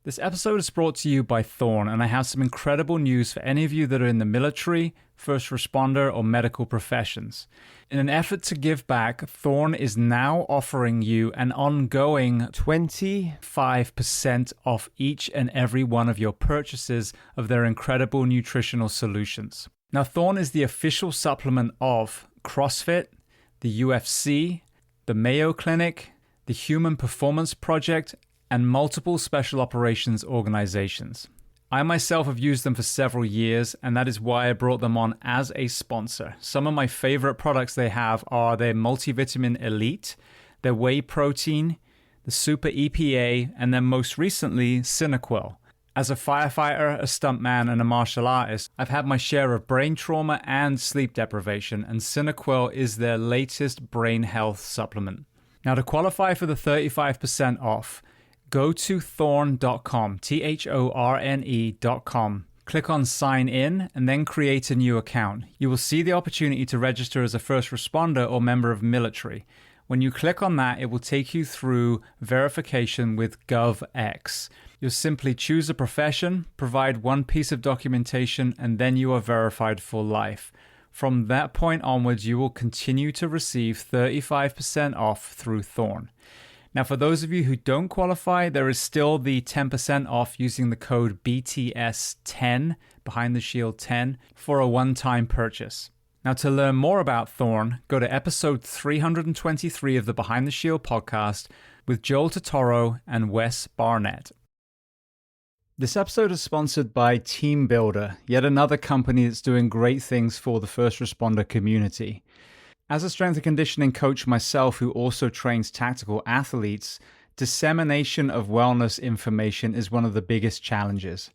This episode is brought to you by Thorne, and I have some incredible news for any of you that are in the military, first responder, or medical professions. In an effort to give back, Thorne is now offering you an ongoing 25% off each and every one of your purchases of their incredible nutritional solutions. Now, Thorne is the official supplement of CrossFit, the UFC, the Mayo Clinic, the Human Performance Project, and multiple special operations organizations. I myself have used them for several years, and that is why I brought them on as a sponsor. Some of my favorite products they have are their Multivitamin Elite, their Whey Protein, the Super EPA, and then most recently, Cinequil. As a firefighter, a stuntman, and a martial artist, I've had my share of brain trauma and sleep deprivation, and Cinequil is their latest brain health supplement. Now, to qualify for the 35% off, go to thorne.com, thorne.com. Click on sign in and then create a new account. You will see the opportunity to register as a first responder or member of military. When you click on that, it will take you through verification with GovX. You'll simply choose a profession, provide one piece of documentation, and then you are verified for life. From that point onwards, you will continue to receive 35% off through Thorne. Now, for those of you who don't qualify, there is still the 10% off using the code BTS10, Behind the Shield 10, for a one-time purchase. Now, to learn more about Thorne, go to episode 323 of the Behind the Shield podcast with Joel Totoro and Wes Barnett. This episode is sponsored by Team Builder, yet another company that's doing great things for the first responder community. As a strength and conditioning coach myself who also trains tactical athletes, dissemination of wellness information is one of the biggest challenges.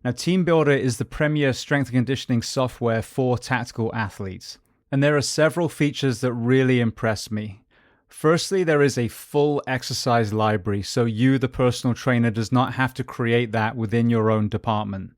Now, Team Builder is the premier strength and conditioning software for tactical athletes, and there are several features that really impress me. Firstly, there is a full exercise library, so you, the personal trainer, does not have to create that within your own department.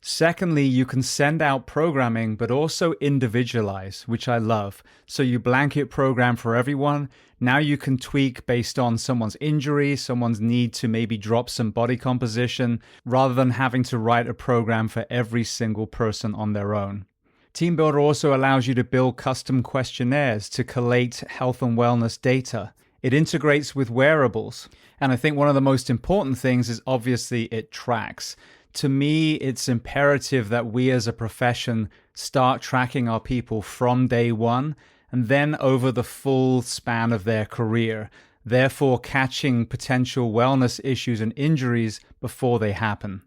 Secondly, you can send out programming, but also individualize, which I love. So you blanket program for everyone. Now you can tweak based on someone's injury, someone's need to maybe drop some body composition, rather than having to write a program for every single person on their own. Team Builder also allows you to build custom questionnaires to collate health and wellness data. It integrates with wearables. And I think one of the most important things is obviously it tracks. To me, it's imperative that we as a profession start tracking our people from day one and then over the full span of their career, therefore catching potential wellness issues and injuries before they happen.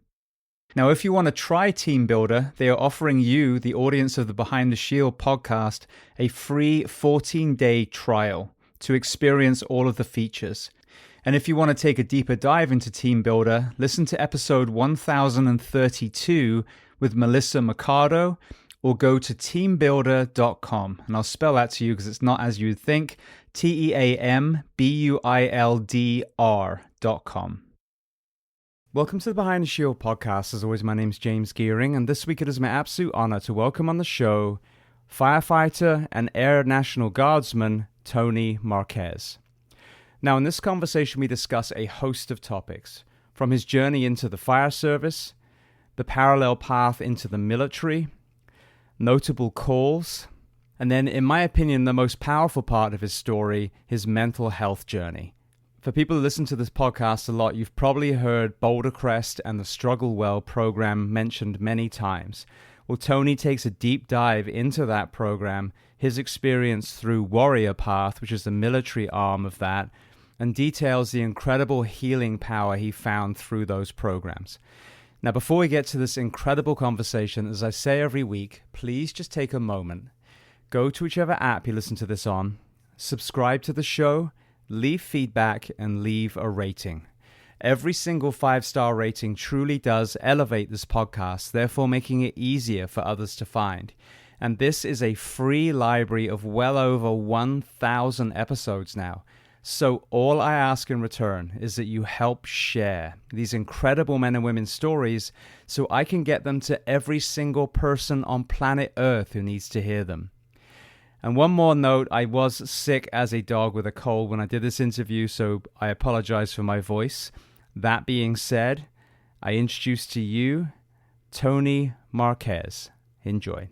Now, if you want to try Team Builder, they are offering you, the audience of the Behind the Shield podcast, a free 14-day trial to experience all of the features. And if you want to take a deeper dive into Team Builder, listen to episode 1032 with Melissa Mercado, or go to teambuilder.com. And I'll spell that to you because it's not as you'd think, TEAMBUILDR.com. Welcome to the Behind the Shield podcast. As always, my name's James Gearing, and this week it is my absolute honor to welcome on the show firefighter and Air National Guardsman Tony Marquez. Now, in this conversation, we discuss a host of topics, from his journey into the fire service, the parallel path into the military, notable calls, and then, in my opinion, the most powerful part of his story, his mental health journey. For people who listen to this podcast a lot, you've probably heard Boulder Crest and the Struggle Well program mentioned many times. Well, Tony takes a deep dive into that program, his experience through Warrior Path, which is the military arm of that, and details the incredible healing power he found through those programs. Now, before we get to this incredible conversation, as I say every week, please just take a moment. Go to whichever app you listen to this on, subscribe to the show, leave feedback, and leave a rating. Every single 5-star rating truly does elevate this podcast, therefore making it easier for others to find. And this is a free library of well over 1,000 episodes now. So all I ask in return is that you help share these incredible men and women's stories so I can get them to every single person on planet Earth who needs to hear them. And one more note, I was sick as a dog with a cold when I did this interview, so I apologize for my voice. That being said, I introduce to you Tony Marquez. Enjoy.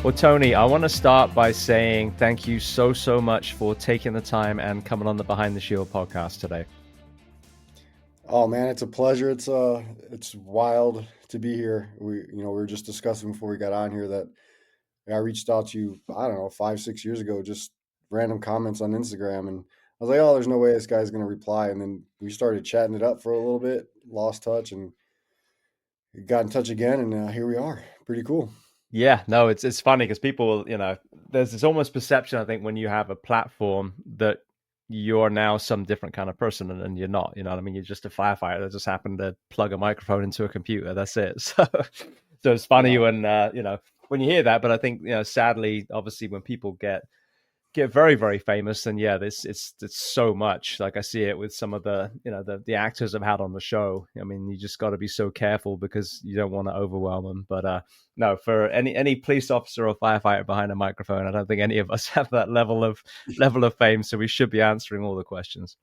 Well, Tony, I want to start by saying thank you so much for taking the time and coming on the Behind the Shield podcast today. Oh man, it's a pleasure. It's wild to be here. We were just discussing before we got on here that I reached out to you, I don't know, 5, 6 years ago, just random comments on Instagram, and I was like, oh, there's no way this guy's gonna reply. And then we started chatting it up for a little bit, lost touch, and got in touch again, and here we are. Pretty cool. Yeah, no, it's funny because people, there's this almost perception, I think, when you have a platform that you're now some different kind of person, and you're not. You know what I mean? You're just a firefighter that just happened to plug a microphone into a computer. That's it. So it's funny Yeah. when when you hear that. But I think sadly, obviously, when people get very famous, and yeah, it's so much. Like I see it with some of the the actors I've had on the show. I mean, you just got to be so careful because you don't want to overwhelm them. But no, for any police officer or firefighter behind a microphone, I don't think any of us have that level of fame, so we should be answering all the questions.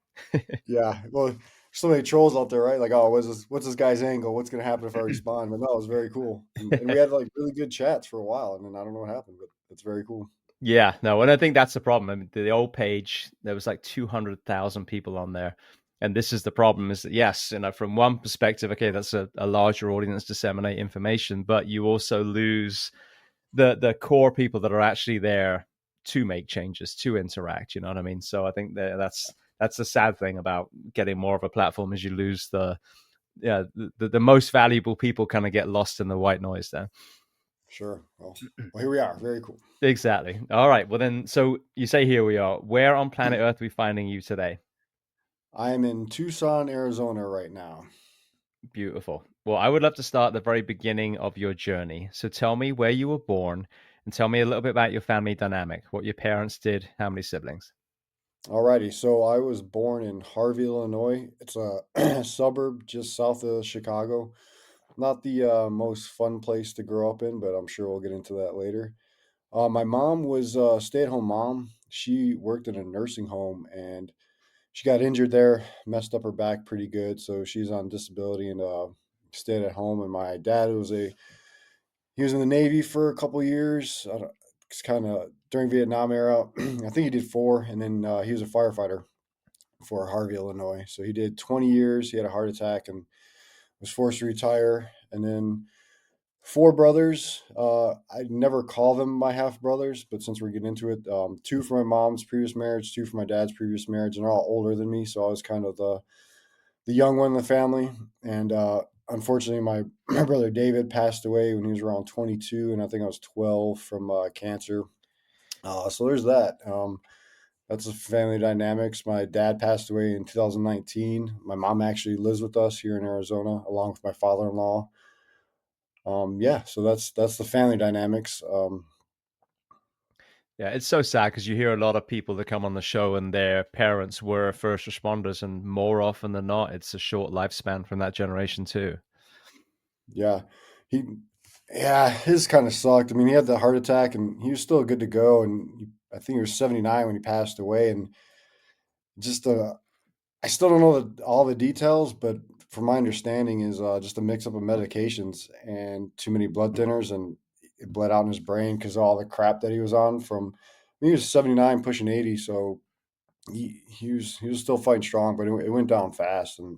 Yeah. Well, so many trolls out there, right? Like, oh, what's this guy's angle? What's gonna happen if I respond? But no, it was very cool, and we had like really good chats for a while, and then I don't know what happened, but it's very cool. Yeah, no, and I think that's the problem. I mean, the old page, there was like 200,000 people on there. And this is the problem is that, yes, from one perspective, okay, that's a larger audience disseminate information, but you also lose the core people that are actually there to make changes, to interact, you know what I mean? So I think that's the sad thing about getting more of a platform is you lose the most valuable people kind of get lost in the white noise there. Sure. Well, here we are. Very cool. Exactly. All right. Well, then, so you say here we are. Where on planet Earth are we finding you today? I am in Tucson, Arizona right now. Beautiful. Well, I would love to start at the very beginning of your journey. So tell me where you were born and tell me a little bit about your family dynamic, what your parents did, how many siblings. Alrighty, so I was born in Harvey, Illinois. It's a suburb just south of Chicago. Not the most fun place to grow up in, but I'm sure we'll get into that later. My mom was a stay-at-home mom. She worked in a nursing home and she got injured there, messed up her back pretty good, so she's on disability and stayed at home. And my dad he was in the Navy for a couple years. It's kind of during Vietnam era. I think he did 4, and then he was a firefighter for Harvey, Illinois. So he did 20 years. He had a heart attack and was forced to retire. And then 4 brothers. I never call them my half brothers, but since we're getting into it, 2 from my mom's previous marriage, 2 from my dad's previous marriage, and they're all older than me. So I was kind of the young one in the family. And unfortunately, my, my brother David passed away when he was around 22, and I think I was 12 from cancer. So there's that. That's the family dynamics. My dad passed away in 2019. My mom actually lives with us here in Arizona, along with my father-in-law. Yeah, so that's the family dynamics. Yeah, it's so sad because you hear a lot of people that come on the show and their parents were first responders, and more often than not, it's a short lifespan from that generation too. Yeah, he, yeah, his kind of sucked. I mean, he had the heart attack, and he was still good to go, and I think he was 79 when he passed away, and just I still don't know all the details, but from my understanding is just a mix up of medications and too many blood thinners, and it bled out in his brain because of all the crap that he was on. He was 79, pushing 80, so he was still fighting strong, but it went down fast, and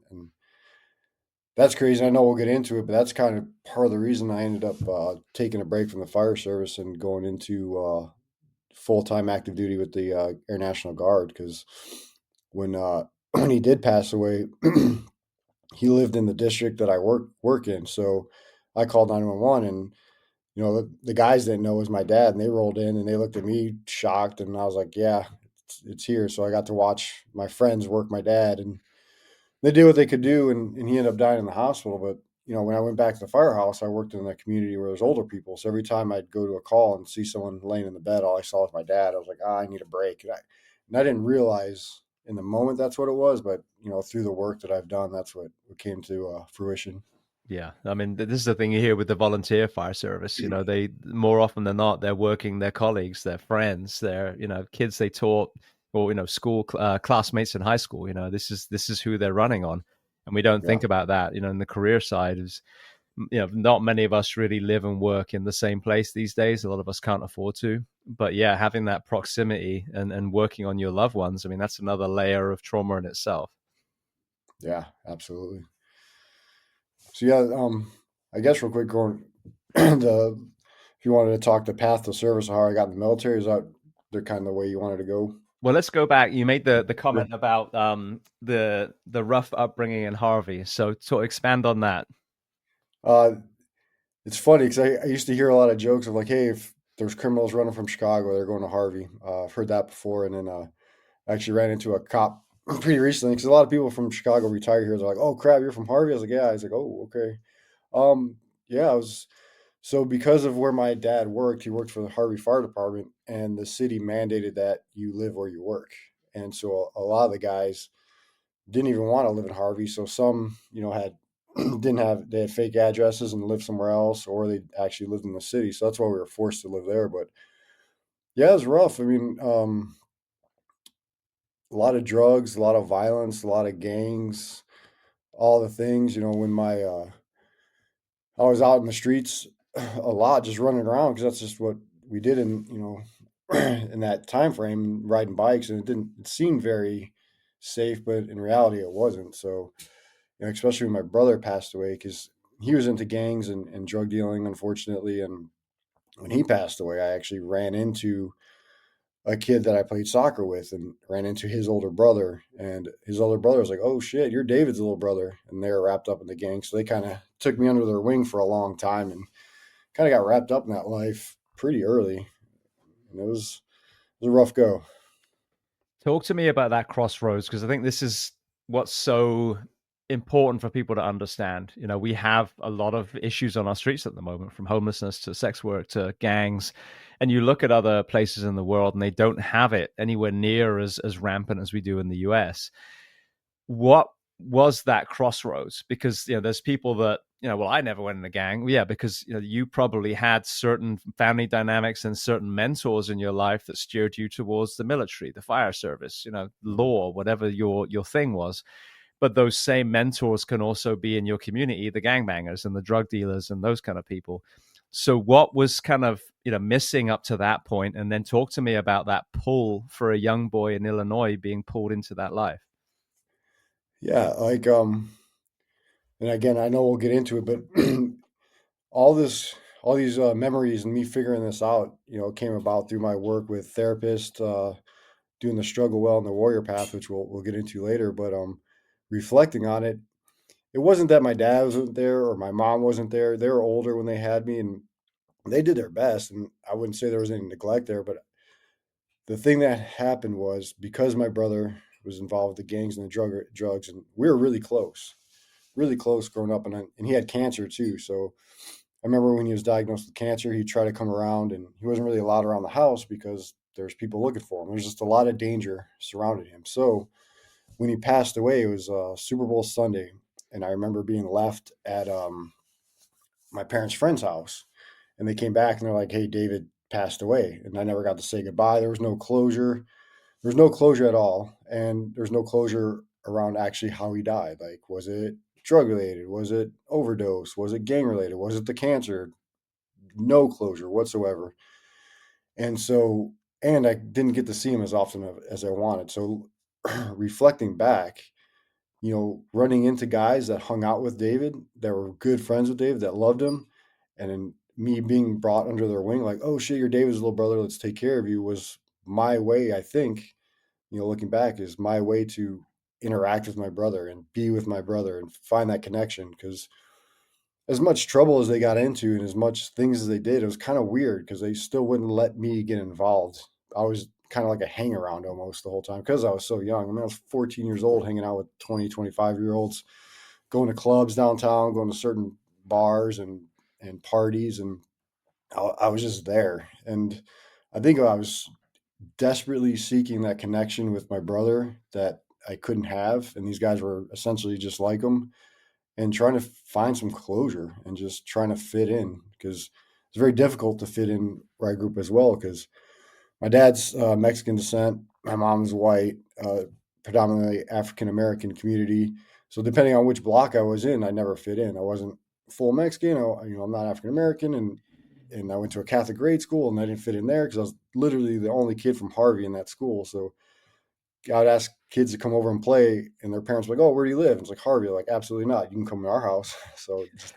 that's crazy. I know we'll get into it, but that's kind of part of the reason I ended up taking a break from the fire service and going into full time active duty with the Air National Guard because when when he did pass away, he lived in the district that I work in. So I called 911, and the guys didn't know it was my dad, and they rolled in and they looked at me shocked, and I was like, yeah, it's here. So I got to watch my friends work my dad, and they did what they could do, and he ended up dying in the hospital. But when I went back to the firehouse, I worked in a community where there's older people. So every time I'd go to a call and see someone laying in the bed, all I saw was my dad. I was like, I need a break. And I didn't realize in the moment that's what it was, but through the work that I've done, that's what came to fruition. Yeah, I mean, this is the thing you hear with the volunteer fire service. They more often than not they're working their colleagues, their friends, their kids they taught, or school classmates in high school. This is who they're running on, and we don't Yeah. think about that. In the career side is not many of us really live and work in the same place these days. A lot of us can't afford to, but yeah, having that proximity and working on your loved ones. I mean, that's another layer of trauma in itself. Yeah, absolutely. So yeah, I guess real quick going the if you wanted to talk the path to service or how I got in the military, is that the kind of the way you wanted to go? Well, let's go back. You made the Sure. comment about the rough upbringing in Harvey. So to expand on that. Uh, it's funny because I used to hear a lot of jokes of like, hey, if there's criminals running from Chicago, they're going to Harvey. I've heard that before, and then I actually ran into a cop pretty recently because a lot of people from Chicago retire here. They're like, "Oh crap, you're from Harvey?" I was like, "Yeah." I was like, "Oh, okay." Um, yeah, I was. So because of where my dad worked, he worked for the Harvey Fire Department, and the city mandated that you live where you work. And so a lot of the guys didn't even want to live in Harvey. So some, had didn't have they had fake addresses and lived somewhere else, or they actually lived in the city. So that's why we were forced to live there. But yeah, it was rough. I mean, a lot of drugs, a lot of violence, a lot of gangs, all the things. When I was out in the streets a lot, just running around because that's just what we did in in that time frame, riding bikes, and it seemed very safe, but in reality, it wasn't. So, especially when my brother passed away, because he was into gangs and drug dealing, unfortunately, and when he passed away, I actually ran into a kid that I played soccer with and ran into his older brother. And his older brother was like, "Oh shit, you're David's little brother." And they were wrapped up in the gang. So they kind of took me under their wing for a long time and kind of got wrapped up in that life pretty early. And it was a rough go. Talk to me about that crossroads because I think this is what's so important for people to understand. We have a lot of issues on our streets at the moment, from homelessness to sex work to gangs. And you look at other places in the world and they don't have it anywhere near as rampant as we do in the US. What was that crossroads? Because there's people that well, I never went in a gang. Well, yeah, because you probably had certain family dynamics and certain mentors in your life that steered you towards the military, the fire service, law, whatever your thing was. But those same mentors can also be in your community, the gangbangers and the drug dealers and those kind of people. So what was kind of missing up to that point? And then talk to me about that pull for a young boy in Illinois being pulled into that life. Yeah, like and again, I know we'll get into it, but all these memories and me figuring this out, came about through my work with therapists, doing the struggle well and the warrior path, which we'll get into later. But reflecting on it, it wasn't that my dad wasn't there or my mom wasn't there. They were older when they had me, and they did their best. And I wouldn't say there was any neglect there, but the thing that happened was because my brother was involved with the gangs and the drugs, and we were really close growing up, and he had cancer too. So I remember when he was diagnosed with cancer, he'd try to come around, and he wasn't really allowed around the house because there's people looking for him. There's just a lot of danger surrounding him. So when he passed away, it was Super Bowl Sunday, and I remember being left at my parents' friend's house, and they came back and they're like, "Hey, David passed away," and I never got to say goodbye. There was no closure. There's no closure at all, and there's no closure around actually how he died. Like, was it drug related? Was it overdose? Was it gang related? Was it the cancer? No closure whatsoever. And so, and I didn't get to see him as often as I wanted. So, reflecting back, running into guys that hung out with David, that were good friends with David, that loved him, and then me being brought under their wing, like, "Oh shit, you're David's little brother. Let's take care of you," was my way, I think, looking back, is my way to interact with my brother and be with my brother and find that connection. Because as much trouble as they got into and as much things as they did, it was kind of weird because they still wouldn't let me get involved. I was kind of like a hang around almost the whole time because I was so young. I mean, I was 14 years old hanging out with 20, 25-year olds, going to clubs downtown, going to certain bars and parties. And I was just there. And I think I was desperately seeking that connection with my brother that I couldn't have. And these guys were essentially just like him, and trying to find some closure and just trying to fit in, because it's very difficult to fit in our group as well. Because my dad's Mexican descent, my mom's white, predominantly African American community. So depending on which block I was in, I never fit in. I wasn't full Mexican. I'm not African American, and I went to a Catholic grade school, and I didn't fit in there because I was literally the only kid from Harvey in that school. So I would ask kids to come over and play, and their parents were like, "Oh, where do you live?" And it's like, "Harvey." Like, absolutely not. You can come to our house. So just,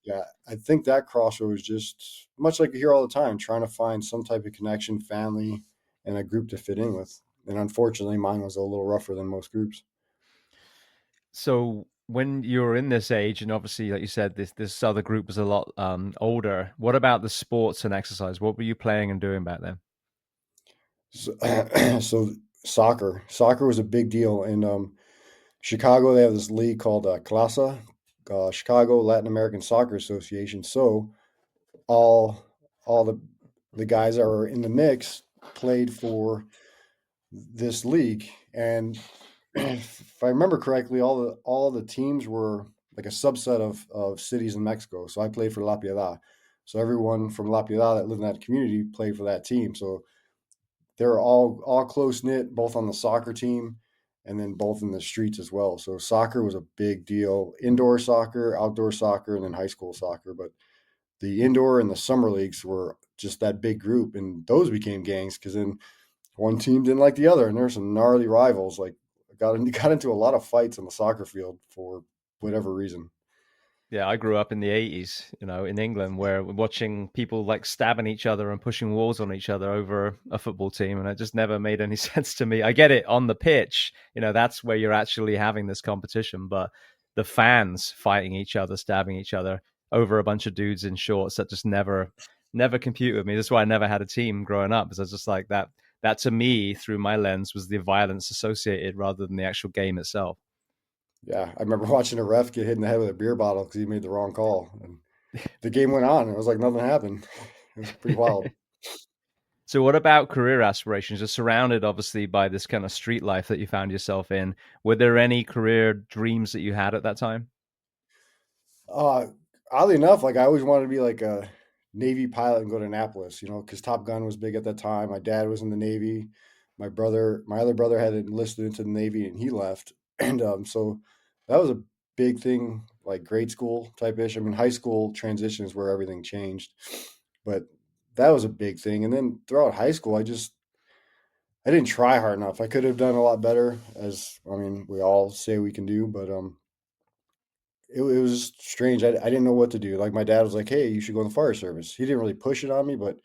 yeah, I think that crossroads just much like you hear all the time, trying to find some type of connection, family, and a group to fit in with. And unfortunately, mine was a little rougher than most groups. So when you were in this age, and obviously, like you said, this other group was a lot older. What about the sports and exercise? What were you playing and doing back then? So, so soccer was a big deal in Chicago. They have this league called CLASA, Chicago Latin American Soccer Association. So all all the guys that were in the mix played for this league, and if I remember correctly, all the teams were like a subset of cities in Mexico. So I played for La Piedad. So everyone from La Piedad that lived in that community played for that team. So they were all close knit, both on the soccer team and then both in the streets as well. So soccer was a big deal: indoor soccer, outdoor soccer, and then high school soccer. But the indoor and the summer leagues were just that big group, and those became gangs because then one team didn't like the other, and there's some gnarly rivals. Like got into a lot of fights on the soccer field for whatever reason. Yeah, I grew up in the 80s, in England, where we're watching people like stabbing each other and pushing walls on each other over a football team. And it just never made any sense to me. I get it on the pitch, that's where you're actually having this competition. But the fans fighting each other, stabbing each other over a bunch of dudes in shorts, that just never computed with me. That's why I never had a team growing up, because I was just like that. That to me, through my lens, was the violence associated rather than the actual game itself. Yeah, I remember watching a ref get hit in the head with a beer bottle because he made the wrong call, and the game went on. It was like nothing happened. It was pretty wild. So what about career aspirations? You're surrounded obviously by this kind of street life that you found yourself in. Were there any career dreams that you had at that time? Uh, Oddly enough, like I always wanted to be like a Navy pilot and go to Annapolis, because Top Gun was big at that time. My dad was in the Navy. My other brother had enlisted into the Navy and he left. And so that was a big thing, like grade school type ish. I mean, high school transition is where everything changed, but that was a big thing. And then throughout high school, I didn't try hard enough. I could have done a lot better, as I mean, we all say we can do, but it was strange. I didn't know what to do. Like my dad was like, "Hey, you should go in the fire service." He didn't really push it on me, but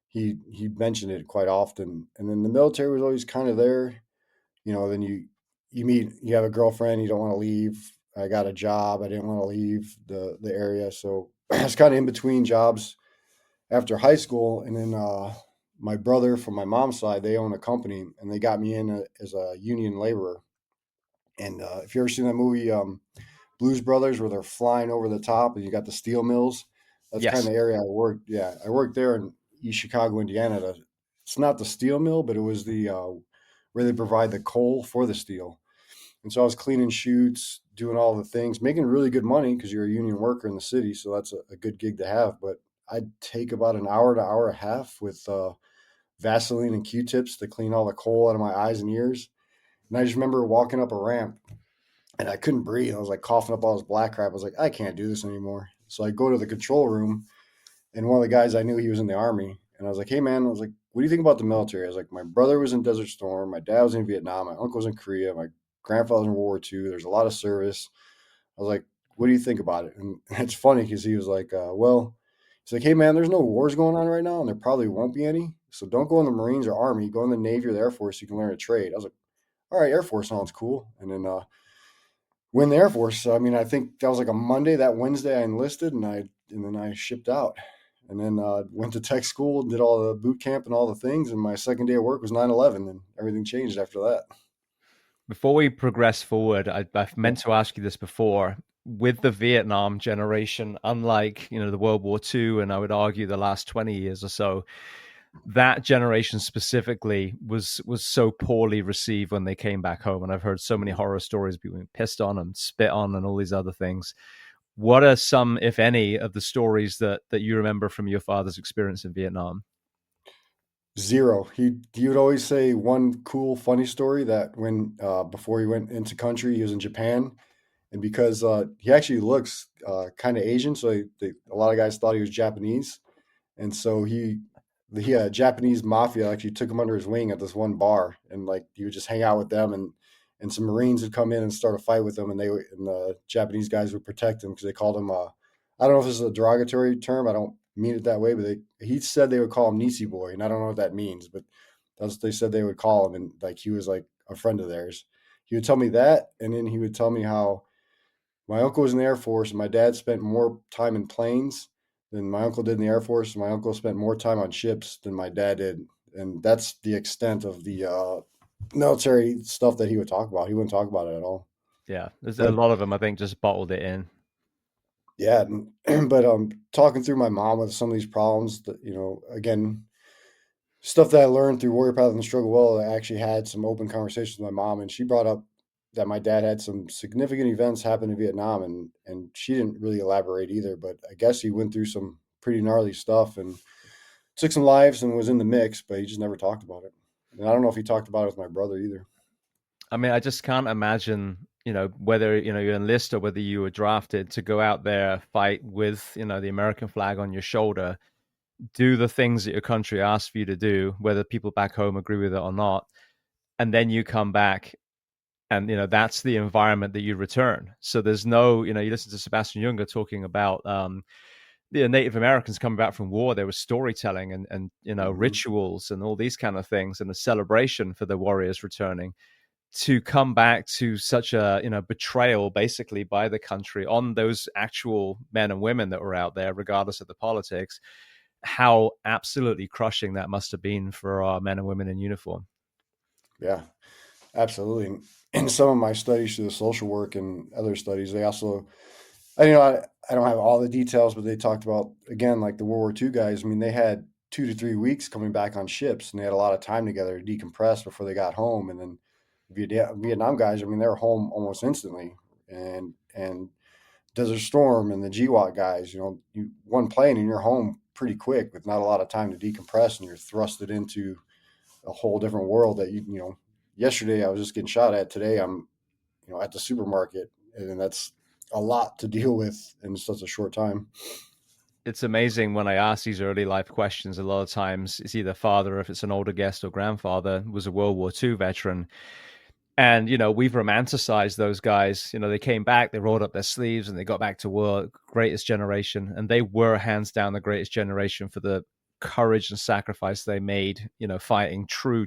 he mentioned it quite often. And then the military was always kind of there. Then you have a girlfriend, you don't want to leave. I got a job. I didn't want to leave the area, so I was kind of in between jobs after high school. And then my brother from my mom's side, they own a company, and they got me in as a union laborer. And if you ever seen that movie, Blues Brothers, where they're flying over the top and you got the steel mills. That's kind of Yes. the area I worked. Yeah, I worked there in East Chicago, Indiana. It's not the steel mill, but it was the where they provide the coal for the steel. And so I was cleaning chutes, doing all the things, making really good money because you're a union worker in the city. So that's a good gig to have. But I'd take about an hour to hour and a half with Vaseline and Q-tips to clean all the coal out of my eyes and ears. And I just remember walking up a ramp and I couldn't breathe. I was like coughing up all this black crap. I was like, I can't do this anymore. So I go to the control room, and one of the guys, I knew he was in the army, and I was like, hey man, I was like, what do you think about the military? I was like, my brother was in Desert Storm, my dad was in Vietnam, my uncle was in Korea, my grandfather was in World War II. There's a lot of service. I was like, what do you think about it? And it's funny because he was like, he's like, hey man, there's no wars going on right now, and there probably won't be any. So don't go in the Marines or Army. Go in the Navy or the Air Force. So you can learn a trade. I was like, all right, Air Force sounds cool. And then went in the Air Force. So, I mean, I think that was like a Monday. That Wednesday, I enlisted, and then I shipped out, and then went to tech school, did all the boot camp and all the things. And my second day of work was 9/11, and everything changed after that. Before we progress forward, I've Yeah. meant to ask you this before. With the Vietnam generation, unlike the World War II, and I would argue the last 20 years or so, that generation specifically was so poorly received when they came back home. And I've heard so many horror stories, people being pissed on and spit on and all these other things. What are some, if any, of the stories that you remember from your father's experience in Vietnam? Zero. He would always say one cool, funny story that when before he went into country, he was in Japan, and because he actually looks kind of Asian, so a lot of guys thought he was Japanese, and so the Japanese mafia actually took him under his wing at this one bar, and like he would just hang out with them, and some Marines would come in and start a fight with them, and the Japanese guys would protect him because they called him I don't know if this is a derogatory term. I don't mean it that way, but he said they would call him Nisi Boy, and I don't know what that means, but that's what they said they would call him, and like he was like a friend of theirs. He would tell me that, and then he would tell me how my uncle was in the Air Force, and my dad spent more time in planes than my uncle did in the Air Force. And my uncle spent more time on ships than my dad did, and that's the extent of the military stuff that he would talk about. He wouldn't talk about it at all. Yeah, there's a But lot of them, I think, just bottled it in. yeah, but talking through my mom with some of these problems, that again, stuff that I learned through Warrior Path and Struggle Well, I actually had some open conversations with my mom, and she brought up that my dad had some significant events happen in Vietnam, and she didn't really elaborate either, but I guess he went through some pretty gnarly stuff and took some lives and was in the mix, but he just never talked about it. And I don't know if he talked about it with my brother either. I mean, I just can't imagine, whether, you enlist or whether you were drafted to go out there, fight with, the American flag on your shoulder, do the things that your country asks for you to do, whether people back home agree with it or not. And then you come back and, that's the environment that you return. So there's no, you listen to Sebastian Junger talking about the Native Americans coming back from war. There was storytelling and Mm-hmm. rituals and all these kind of things and a celebration for the warriors returning. To come back to such a betrayal basically by the country on those actual men and women that were out there, regardless of the politics, how absolutely crushing that must have been for our men and women in uniform. Yeah, absolutely. In some of my studies through the social work and other studies, they also, I don't have all the details, but they talked about, again, like the World War II guys. I mean, they had 2 to 3 weeks coming back on ships, and they had a lot of time together to decompress before they got home. And then Vietnam guys, I mean, they were home almost instantly. And Desert Storm and the GWAT guys, one plane and you're home pretty quick with not a lot of time to decompress, and you're thrusted into a whole different world that yesterday I was just getting shot at. Today I'm, at the supermarket, and that's a lot to deal with in such a short time. It's amazing when I ask these early life questions. A lot of times it's either father, if it's an older guest, or grandfather was a World War II veteran. And, we've romanticized those guys. They came back, they rolled up their sleeves and they got back to work, greatest generation. And they were hands down the greatest generation for the courage and sacrifice they made, fighting true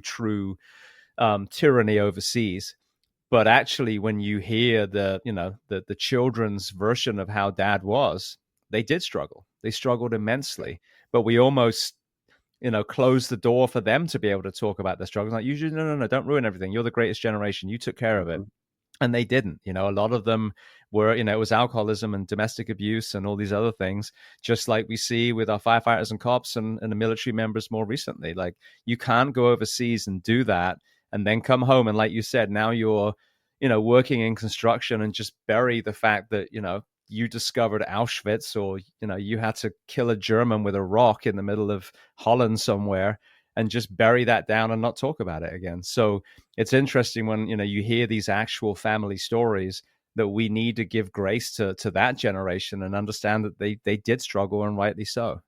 tyranny overseas. But actually, when you hear the children's version of how dad was, they did struggle. They struggled immensely. But we almost close the door for them to be able to talk about their struggles. Like, usually, no, don't ruin everything. You're the greatest generation. You took care of it. Mm-hmm. And they didn't. A lot of them were, it was alcoholism and domestic abuse and all these other things, just like we see with our firefighters and cops and the military members more recently. Like, you can't go overseas and do that and then come home. And like you said, now you're, working in construction and just bury the fact that, you discovered Auschwitz, or you had to kill a German with a rock in the middle of Holland somewhere, and just bury that down and not talk about it again. So it's interesting when you hear these actual family stories, that we need to give grace to that generation and understand that they did struggle, and rightly so.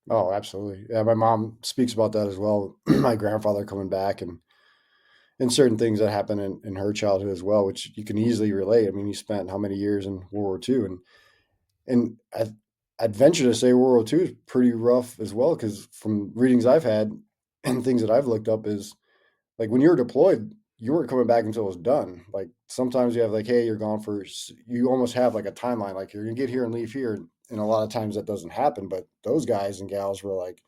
Oh, absolutely. Yeah, my mom speaks about that as well. My grandfather coming back, and certain things that happened in her childhood as well, which you can easily relate. I mean, he spent how many years in World War II, and I'd venture to say World War II is pretty rough as well, because from readings I've had and things that I've looked up is like when you were deployed, you weren't coming back until it was done. Like sometimes you have like, hey, you're gone for, you almost have like a timeline, like you're gonna get here and leave here, and a lot of times that doesn't happen. But those guys and gals were like,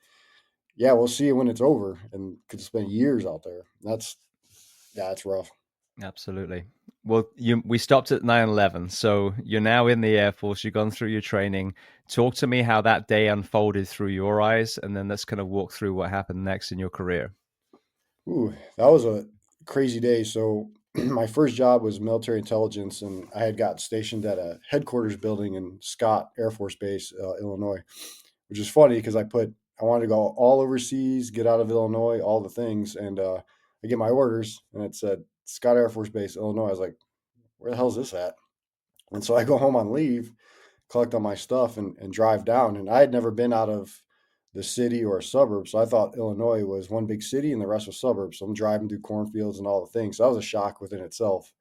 yeah, we'll see you when it's over, and could spend years out there. That's, yeah, it's rough. Absolutely. Well, we stopped at 9/11, so you're now in the Air Force. You've gone through your training. Talk to me how that day unfolded through your eyes, and then let's kind of walk through what happened next in your career. Ooh, that was a crazy day. So my first job was military intelligence, and I had got stationed at a headquarters building in Scott Air Force Base, Illinois, which is funny because I wanted to go all overseas, get out of Illinois, all the things, and I get my orders, and it said Scott Air Force Base, Illinois. I was like, where the hell is this at? And so I go home on leave, collect all my stuff, and drive down. And I had never been out of the city or a suburb, so I thought Illinois was one big city and the rest was suburbs. So I'm driving through cornfields and all the things. So that was a shock within itself.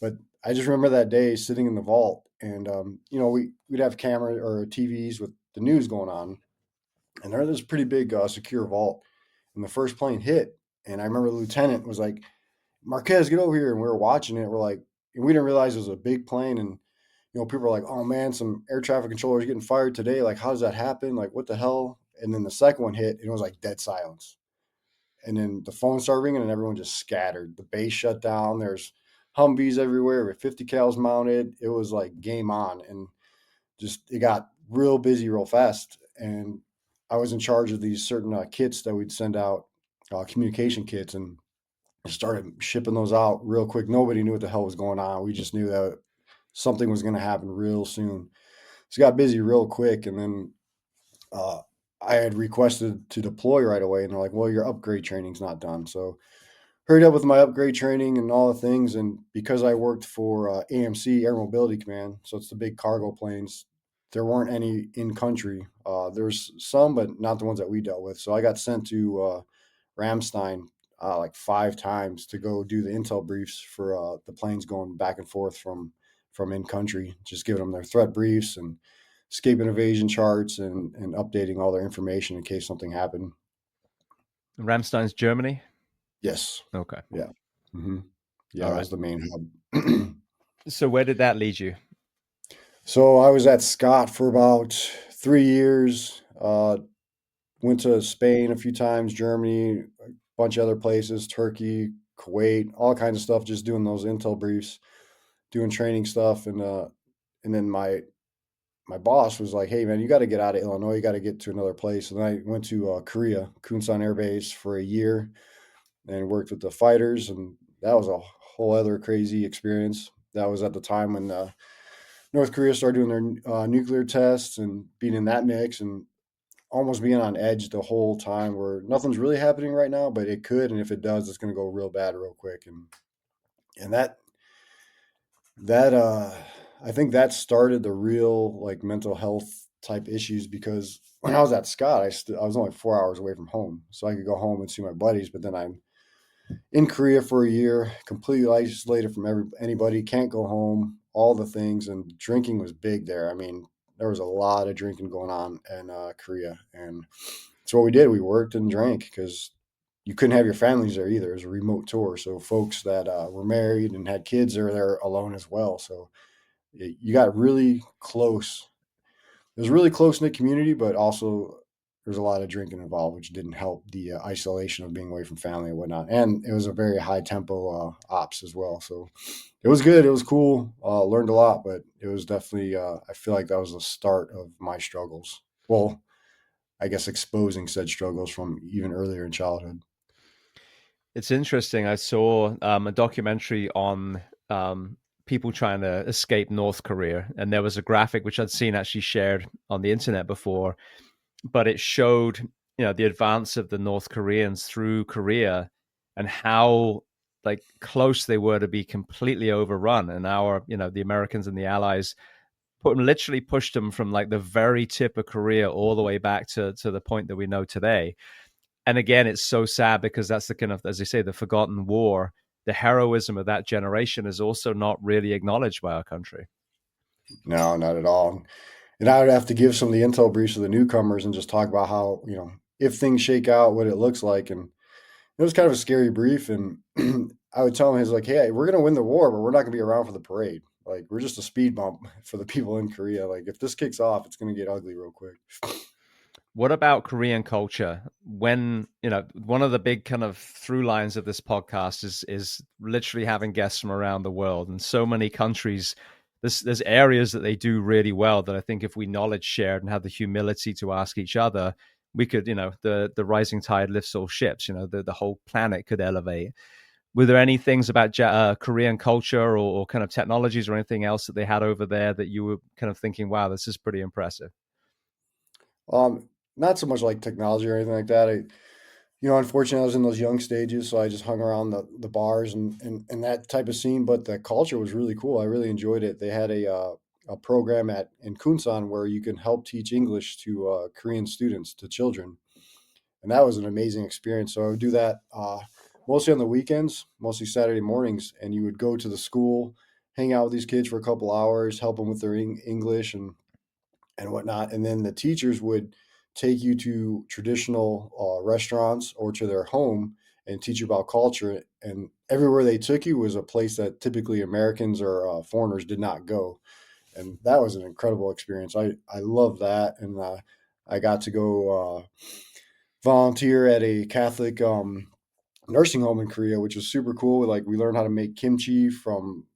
But I just remember that day sitting in the vault, and we'd have camera or TVs with the news going on, and there was this pretty big secure vault. And the first plane hit, and I remember the lieutenant was like, "Marquez, get over here!" And we were watching it. We're like, and we didn't realize it was a big plane, and people are like, "Oh man, some air traffic controllers getting fired today. Like, how does that happen? Like, what the hell?" And then the second one hit, and it was like dead silence. And then the phone started ringing, and everyone just scattered. The base shut down. There's Humvees everywhere with 50 cals mounted. It was like game on, and just it got real busy real fast. And I was in charge of these certain kits that we'd send out, communication kits, and I started shipping those out real quick. Nobody knew what the hell was going on. We just knew that something was going to happen real soon. So it got busy real quick, and then uh, I had requested to deploy right away, and they're like, "Well, your upgrade training's not done." So hurried up with my upgrade training and all the things, and because I worked for AMC Air Mobility Command, so it's the big cargo planes. There weren't any in country. There's some, but not the ones that we dealt with. So I got sent to Ramstein like 5 times to go do the intel briefs for the planes going back and forth from in country, just giving them their threat briefs and escape and evasion charts and updating all their information in case something happened. Ramstein's Germany? Yes. Okay. Yeah. Mm-hmm. Yeah, All that right. was the main hub. So where did that lead you? So I was at Scott for about 3 years. Went to Spain a few times, Germany, a bunch of other places, Turkey, Kuwait, all kinds of stuff, just doing those intel briefs, doing training stuff. And then my boss was like, "Hey man, you got to get out of Illinois. You got to get to another place." And I went to Korea, Kunsan Air Base for a year and worked with the fighters. And that was a whole other crazy experience. That was at the time when North Korea started doing their nuclear tests and being in that mix and almost being on edge the whole time where nothing's really happening right now, but it could. And if it does, it's going to go real bad real quick. And that I think that started the real like mental health type issues because when I was at Scott, I was only 4 hours away from home, so I could go home and see my buddies. But then I'm in Korea for a year, completely isolated from anybody, can't go home, all the things, and drinking was big there. I mean, there was a lot of drinking going on in Korea, and that's what we did. We worked and drank because you couldn't have your families there either. It was a remote tour, so folks that were married and had kids are there alone as well. So you got really close. It was a really close knit community, but also there's a lot of drinking involved, which didn't help the isolation of being away from family and whatnot. And it was a very high tempo ops as well. So it was good. It was cool. Learned a lot, but it was definitely, I feel like that was the start of my struggles. Well, I guess exposing said struggles from even earlier in childhood. It's interesting. I saw a documentary on people trying to escape North Korea, and there was a graphic which I'd seen actually shared on the internet before, but it showed the advance of the North Koreans through Korea and how like close they were to be completely overrun, and our the Americans and the Allies literally pushed them from like the very tip of Korea all the way back to the point that we know today. And again, it's so sad because that's the kind of, as they say, the forgotten war. The heroism of that generation is also not really acknowledged by our country. No, not at all. And I would have to give some of the intel briefs to the newcomers and just talk about how, if things shake out, what it looks like. And it was kind of a scary brief. And I would tell him, he's like, "Hey, we're going to win the war, but we're not going to be around for the parade. Like, we're just a speed bump for the people in Korea. Like, if this kicks off, it's going to get ugly real quick." What about Korean culture? When, one of the big kind of through lines of this podcast is literally having guests from around the world, and so many countries. There's areas that they do really well that I think if we knowledge shared and have the humility to ask each other, we could, the rising tide lifts all ships. The whole planet could elevate. Were there any things about Korean culture or kind of technologies or anything else that they had over there that you were kind of thinking, wow, this is pretty impressive? Um, Not so much like technology or anything like that. Unfortunately, I was in those young stages, so I just hung around the bars and that type of scene. But the culture was really cool. I really enjoyed it. They had a program in Kunsan where you can help teach English to Korean students, to children, and that was an amazing experience. So I would do that mostly on the weekends, mostly Saturday mornings, and you would go to the school, hang out with these kids for a couple hours, help them with their English and whatnot. And then the teachers would take you to traditional restaurants or to their home and teach you about culture. And everywhere they took you was a place that typically Americans or foreigners did not go. And that was an incredible experience. I love that. And I got to go volunteer at a Catholic nursing home in Korea, which was super cool. Like we learned how to make kimchi from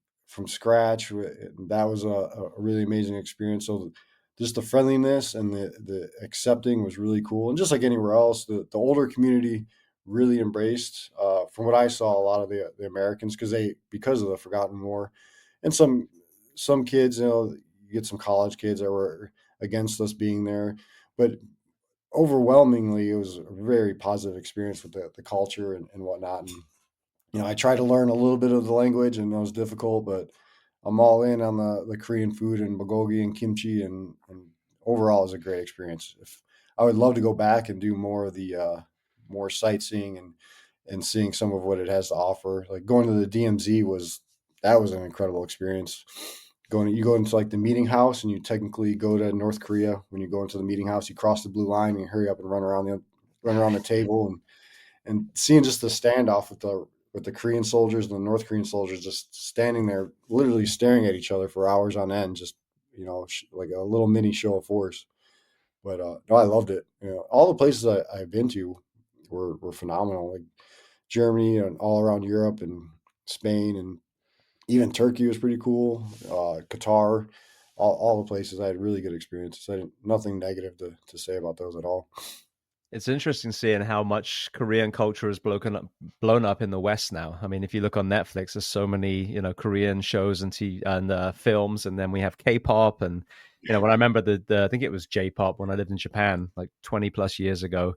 scratch. That was a really amazing experience. So just the friendliness and the accepting was really cool. And just like anywhere else, the older community really embraced, from what I saw, a lot of the Americans because of the Forgotten War, and some kids, you get some college kids that were against us being there, but overwhelmingly, it was a very positive experience with the culture and whatnot. And I tried to learn a little bit of the language, and it was difficult, but I'm all in on the Korean food and bulgogi and kimchi, and overall, it was a great experience. If I would love to go back and do more of the more sightseeing and seeing some of what it has to offer. Like going to the DMZ was an incredible experience. You go into like the meeting house, and you technically go to North Korea. When you go into the meeting house, you cross the blue line and you hurry up and run around the table, and seeing just the standoff with the Korean soldiers and the North Korean soldiers just standing there, literally staring at each other for hours on end, just like a little mini show of force. But no, I loved it. All the places I've been to were phenomenal, like Germany and all around Europe and Spain, and even Turkey was pretty cool. Qatar, all the places I had really good experiences. Nothing negative to say about those at all. It's interesting seeing how much Korean culture is blown up in the West now. I mean, if you look on Netflix, there's so many, Korean shows and films, and then we have K-pop, and when I remember I think it was J-pop when I lived in Japan like 20 plus years ago,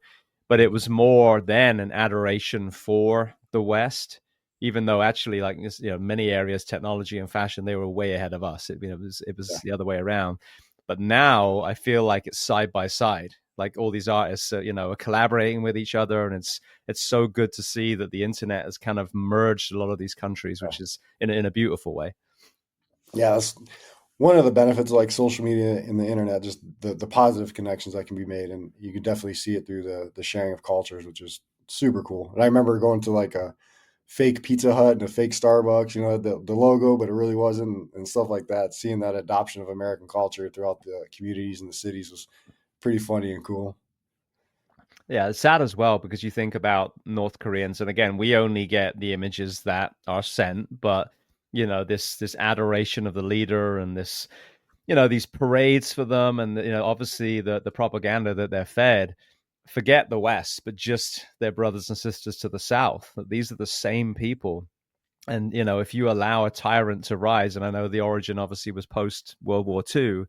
but it was more then an adoration for the West, even though actually, like many areas, technology and fashion, they were way ahead of us. It was the other way around. But now I feel like it's side by side. Like all these artists, are collaborating with each other, and it's so good to see that the internet has kind of merged a lot of these countries, which is in a beautiful way. Yeah, that's one of the benefits of like social media and the internet, just the positive connections that can be made. And you can definitely see it through the sharing of cultures, which is super cool. And I remember going to like a fake Pizza Hut and a fake Starbucks, the logo, but it really wasn't, and stuff like that. Seeing that adoption of American culture throughout the communities and the cities was pretty funny and cool. Yeah, it's sad as well because you think about North Koreans, and again, we only get the images that are sent, but this adoration of the leader and this, these parades for them, and obviously the propaganda that they're fed. Forget the West, but just their brothers and sisters to the South. These are the same people. And if you allow a tyrant to rise, and I know the origin obviously was post World War II,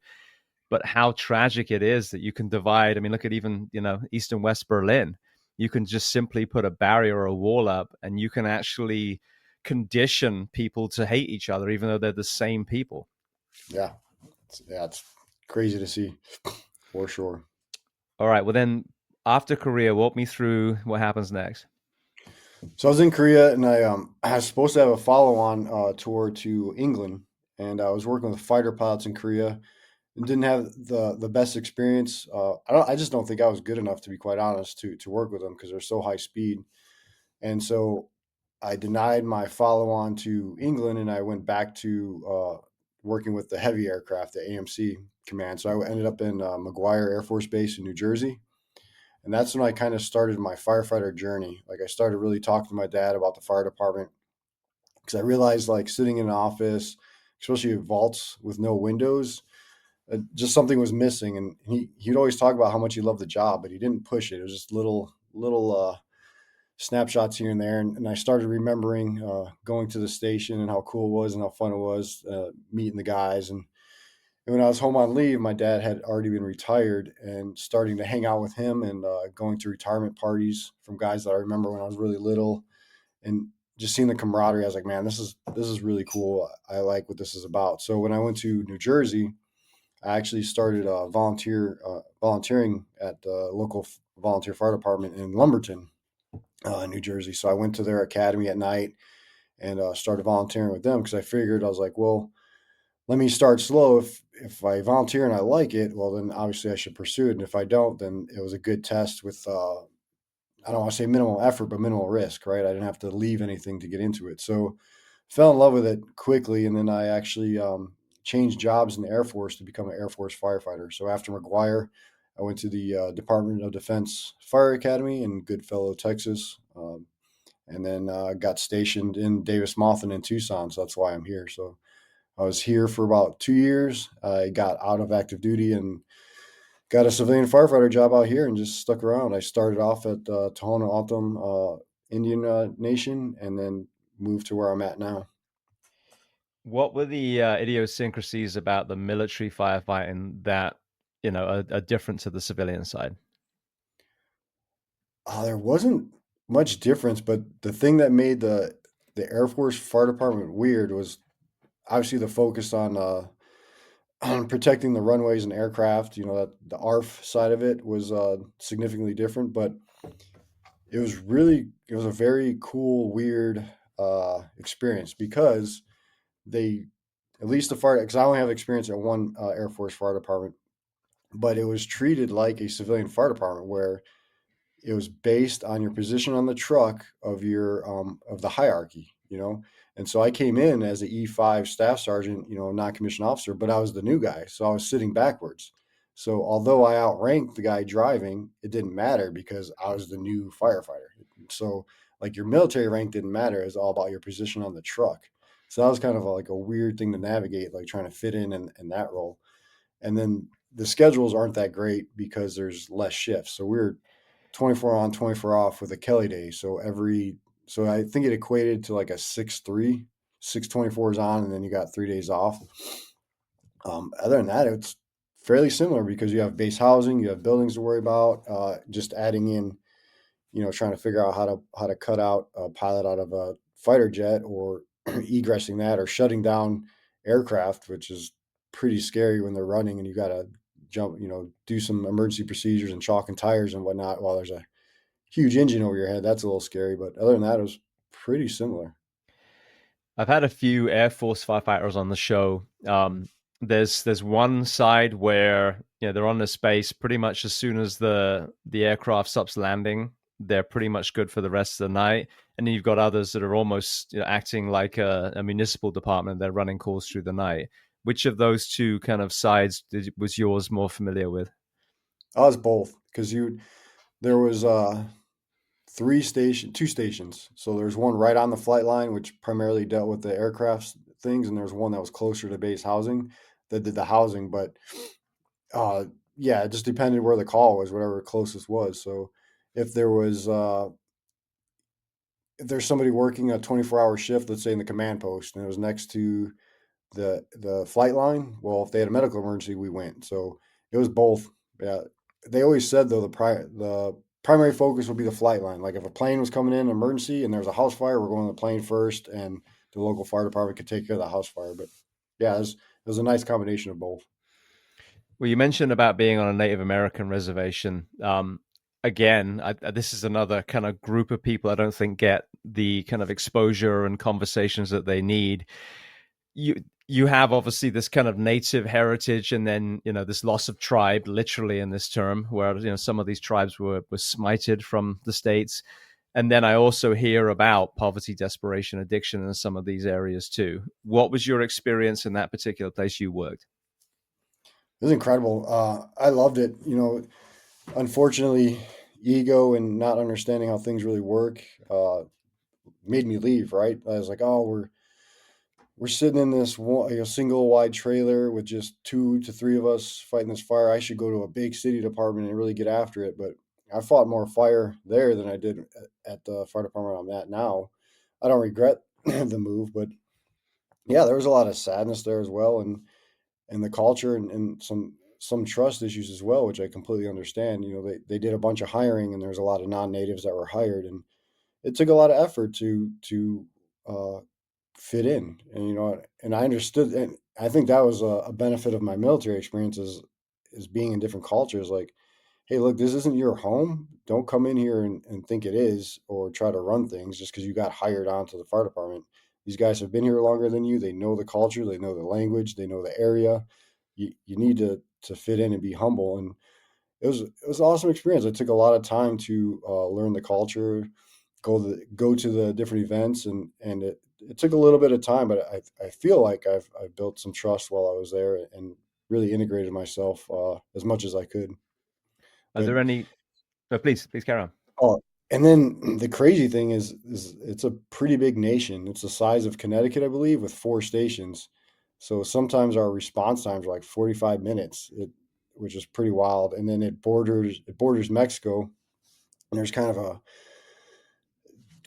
but how tragic it is that you can divide. I mean, look at even East and West Berlin. You can just simply put a barrier or a wall up, and you can actually condition people to hate each other, even though they're the same people. Yeah, it's crazy to see, for sure. All right, well then, after Korea, walk me through what happens next. So I was in Korea, and I was supposed to have a follow-on tour to England, and I was working with fighter pilots in Korea, and didn't have the best experience. I just don't think I was good enough, to be quite honest, to work with them because they're so high speed. And so I denied my follow-on to England, and I went back to working with the heavy aircraft, the AMC command. So I ended up in McGuire Air Force Base in New Jersey, And that's when I kind of started my firefighter journey. Like I started really talking to my dad about the fire department because I realized like sitting in an office, especially vaults with no windows, just something was missing. And he'd always talk about how much he loved the job, but he didn't push it. It was just little snapshots here and there. And I started remembering going to the station and how cool it was and how fun it was meeting the guys. And when I was home on leave, my dad had already been retired, and starting to hang out with him and going to retirement parties from guys that I remember when I was really little, and just seeing the camaraderie. I was like, man, this is really cool. I like what this is about. So when I went to New Jersey, I actually started volunteering at the local volunteer fire department in Lumberton, New Jersey. So I went to their academy at night and started volunteering with them because I figured, I was like, well, let me start slow. If I volunteer and I like it, well, then obviously I should pursue it. And if I don't, then it was a good test with I don't want to say minimal effort, but minimal risk, right? I didn't have to leave anything to get into it. So fell in love with it quickly. And then I actually changed jobs in the Air Force to become an Air Force firefighter. So after McGuire, I went to the Department of Defense Fire Academy in Goodfellow, Texas. And then got stationed in Davis-Monthan in Tucson. So that's why I'm here. So I was here for about 2 years. I got out of active duty and got a civilian firefighter job out here and just stuck around. I started off at Tohono O'odham Indian Nation and then moved to where I'm at now. What were the idiosyncrasies about the military firefighting that, are different to the civilian side? There wasn't much difference, but the thing that made the Air Force Fire Department weird was obviously the focus on protecting the runways and aircraft. That the ARF side of it was significantly different, but it was a very cool, weird experience because they, at least the fire, because I only have experience at one Air Force fire department, but it was treated like a civilian fire department where it was based on your position on the truck of the hierarchy. And so I came in as an E5 staff sergeant, non-commissioned officer, but I was the new guy, so I was sitting backwards. So although I outranked the guy driving, it didn't matter because I was the new firefighter. So like your military rank didn't matter; it's all about your position on the truck. So that was kind of like a weird thing to navigate, like trying to fit in that role. And then the schedules aren't that great because there's less shifts. So we're 24 on, 24 off with a Kelly day. So I think it equated to like a 6-3, 6 24s on, and then you got 3 days off. Other than that, it's fairly similar because you have base housing, you have buildings to worry about, just adding in, trying to figure out how to cut out a pilot out of a fighter jet or egressing that or shutting down aircraft, which is pretty scary when they're running and you got to jump, do some emergency procedures and chalk and tires and whatnot while there's a huge engine over your head. That's a little scary, but other than that, it was pretty similar. I've had a few Air Force firefighters on the show. There's one side where they're on the space pretty much as soon as the aircraft stops landing, they're pretty much good for the rest of the night. And then you've got others that are almost acting like a municipal department. They're running calls through the night. Which of those two kind of sides was yours more familiar with? I was both because there was two stations. So there's one right on the flight line, which primarily dealt with the aircraft things, and there's one that was closer to base housing that did the housing. But yeah, it just depended where the call was, whatever closest was. So if there was if there's somebody working a 24-hour shift, let's say in the command post, and it was next to the flight line, well, if they had a medical emergency, we went. So it was both. Yeah, they always said though the primary focus would be the flight line. Like if a plane was coming in emergency and there was a house fire, we're going to the plane first, and the local fire department could take care of the house fire. But yeah, it was a nice combination of both. Well, you mentioned about being on a Native American reservation. Again, this is another kind of group of people I don't think get the kind of exposure and conversations that they need. You have obviously this kind of native heritage, and then this loss of tribe, literally in this term, where some of these tribes were smited from the states. And then I also hear about poverty, desperation, addiction in some of these areas too. What was your experience in that particular place you worked? It was incredible. I loved it. Unfortunately, ego and not understanding how things really work made me leave. Right, I was like, oh, we're sitting in this single wide trailer with just 2 to 3 of us fighting this fire. I should go to a big city department and really get after it. But I fought more fire there than I did at the fire department I'm at now. I don't regret the move, but yeah, there was a lot of sadness there as well, and the culture and some trust issues as well, which I completely understand. They did a bunch of hiring, and there was a lot of non-natives that were hired, and it took a lot of effort to uh, fit in. And I understood, and I think that was a benefit of my military experience is being in different cultures. Like, hey, look, this isn't your home. Don't come in here and think it is, or try to run things just because you got hired onto the fire department. These guys have been here longer than you. They know the culture, they know the language, they know the area. You need to fit in and be humble. And it was an awesome experience. It took a lot of time to learn the culture, go to the different events, and it took a little bit of time, but I feel like I've built some trust while I was there and really integrated myself as much as I could. Are But there any? No, please carry on. oh, and then the crazy thing is it's a pretty big nation. It's the size of Connecticut, I believe, with 4 stations. So sometimes our response times are like 45 minutes, which is pretty wild. And then it borders Mexico, and there's kind of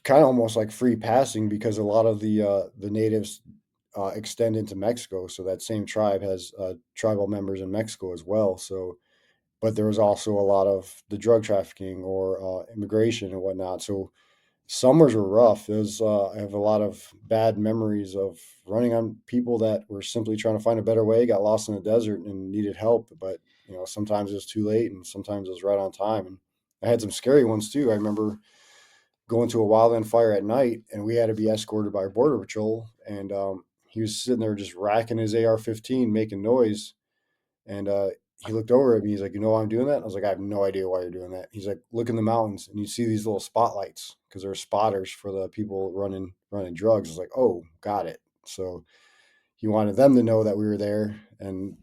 almost like free passing because a lot of the natives extend into Mexico. So that same tribe has tribal members in Mexico as well. So, but there was also a lot of the drug trafficking or immigration and whatnot. So summers were rough. I have a lot of bad memories of running on people that were simply trying to find a better way, got lost in the desert and needed help. But sometimes it was too late, and sometimes it was right on time. And I had some scary ones too. I remember going to a wildland fire at night, and we had to be escorted by border patrol. And he was sitting there just racking his AR-15, making noise. And he looked over at me. He's like, "You know why I'm doing that?" I was like, "I have no idea why you're doing that." He's like, "Look in the mountains, and you see these little spotlights because they're spotters for the people running drugs." I was like, "Oh, got it." So he wanted them to know that we were there, and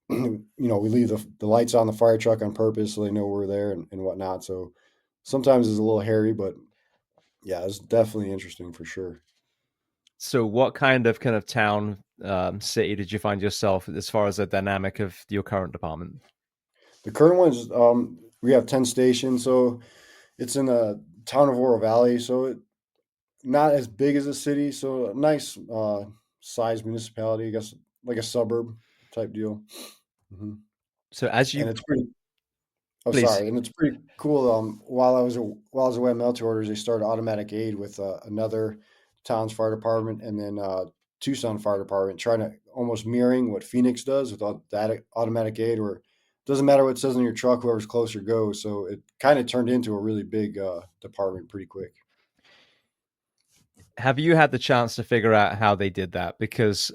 we leave the lights on the fire truck on purpose so they know we're there and whatnot. So sometimes it's a little hairy, but yeah, it's definitely interesting for sure. So, what kind of town, city did you find yourself as far as the dynamic of your current department? The current one's we have 10 stations, so it's in the town of Oro Valley, so not as big as a city, so a nice sized municipality, I guess, like a suburb type deal. hmm So, as And you it's pretty. Oh, please, sorry, and it's pretty cool. While I was away on military orders, they started automatic aid with another town's fire department, and then Tucson Fire Department, trying to almost mirroring what Phoenix does with that automatic aid, where it doesn't matter what it says on your truck, whoever's closer goes. So it kind of turned into a really big department pretty quick. have you had the chance to figure out how they did that? Because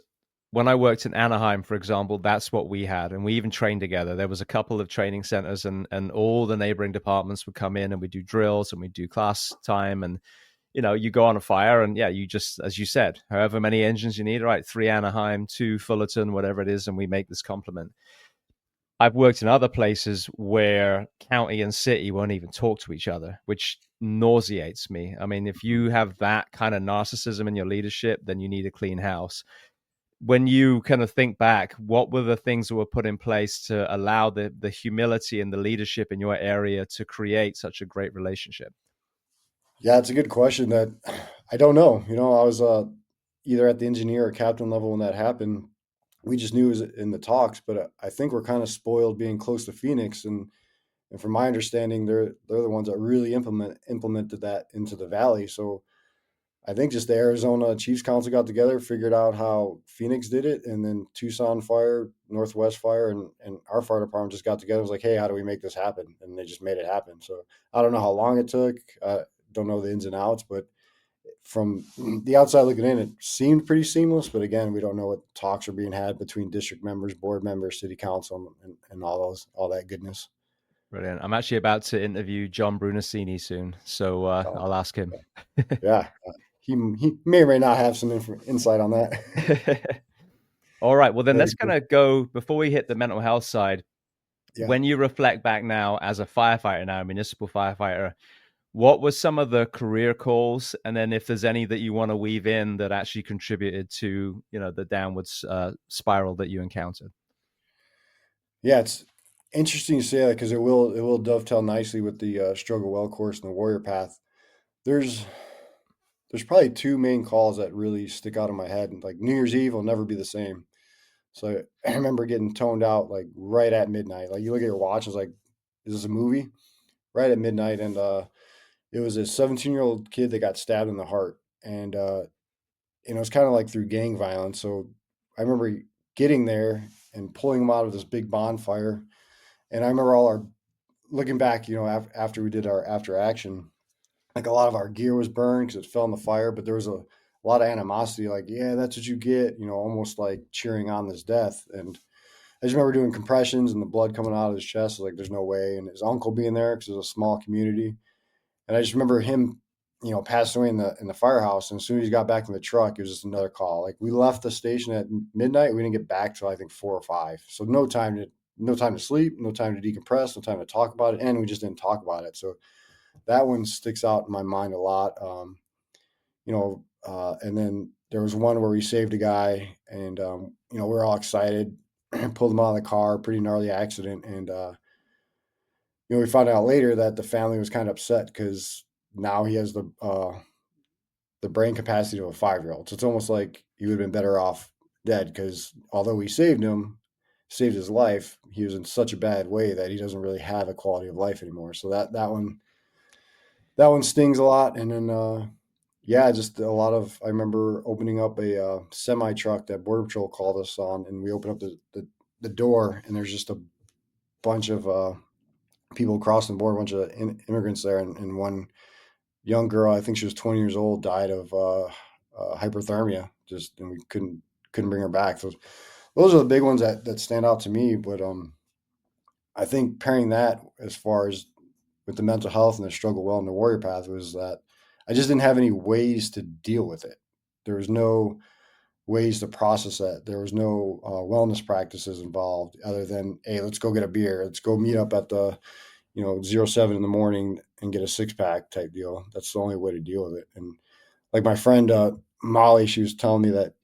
when I worked in Anaheim, for example, that's what we had, and we even trained together. There was a couple of training centers, and all the neighboring departments would come in, and we do drills, and we do class time, and you go on a fire, and yeah, you just, as you said, however many engines you need, right? 3 Anaheim, 2 Fullerton, whatever it is, and we make this complement. I've worked in other places where county and city won't even talk to each other, which nauseates me. I mean, if you have that kind of narcissism in your leadership, then you need a clean house. When you kind of think back, what were the things that were put in place to allow the humility and the leadership in your area to create such a great relationship? Yeah, it's a good question that I don't know. I was either at the engineer or captain level when that happened. We just knew it was in the talks, but I think we're kind of spoiled being close to Phoenix, and from my understanding, they're the ones that really implemented that into the valley. So I think just the Arizona Chiefs Council got together, figured out how Phoenix did it, and then Tucson Fire, Northwest Fire, and our fire department just got together. It was like, hey, how do we make this happen? And they just made it happen. So I don't know how long it took. Don't know the ins and outs, but from the outside looking in, it seemed pretty seamless. But again, we don't know what talks are being had between district members, board members, city council, and all that goodness. Brilliant. I'm actually about to interview John Brunacini soon, so Oh, I'll ask him. yeah, he may or may not have some insight on that. All right. Well, then Very let's kind cool. of go before we hit the mental health side. Yeah. when you reflect back now as a firefighter, now a municipal firefighter, what were some of the career calls, and then if there's any that you want to weave in that actually contributed to, you know, the downwards spiral that you encountered? Yeah, it's interesting to say that because it will dovetail nicely with the struggle well course and the warrior path. There's there's probably two main calls that really stick out in my head. Like New Year's Eve will never be the same. So I remember getting toned out like right at midnight. Like you look at your watch, it's like, is this a movie? Right at midnight, and it was a 17-year-old kid that got stabbed in the heart, and it was kind of like through gang violence. So I remember getting there and pulling him out of this big bonfire, and I remember all our looking back, after we did our after action, like a lot of our gear was burned because it fell in the fire, but there was a lot of animosity, like, yeah, that's what you get, almost like cheering on this death. And I just remember doing compressions and the blood coming out of his chest. I was like, there's no way. And his uncle being there because it was a small community. And I just remember him, passing away in the firehouse. And as soon as he got back in the truck, it was just another call. Like we left the station at midnight. We didn't get back till I think 4 or 5. So no time to sleep, no time to decompress, no time to talk about it. And we just didn't talk about it. So that one sticks out in my mind a lot. And then there was one where we saved a guy, and we were all excited, pulled him out of the car, pretty gnarly accident, and we found out later that the family was kind of upset because now he has the brain capacity of a 5-year-old. So it's almost like he would have been better off dead because although we saved his life, he was in such a bad way that he doesn't really have a quality of life anymore. So that one stings a lot. And then yeah, just a lot of, I remember opening up a semi truck that Border Patrol called us on, and we opened up the door, and there's just a bunch of people crossing the border, a bunch of immigrants there, and one young girl, I think she was 20 years old, died of hyperthermia. Just, and we couldn't bring her back. So those are the big ones that stand out to me. But I think pairing that as far as with the mental health and the struggle well in the warrior path was that I just didn't have any ways to deal with it. There was no ways to process that. There was no wellness practices involved other than, hey, let's go get a beer. Let's go meet up at the 07 in the morning and get a 6-pack type deal. That's the only way to deal with it. And like my friend Molly, she was telling me that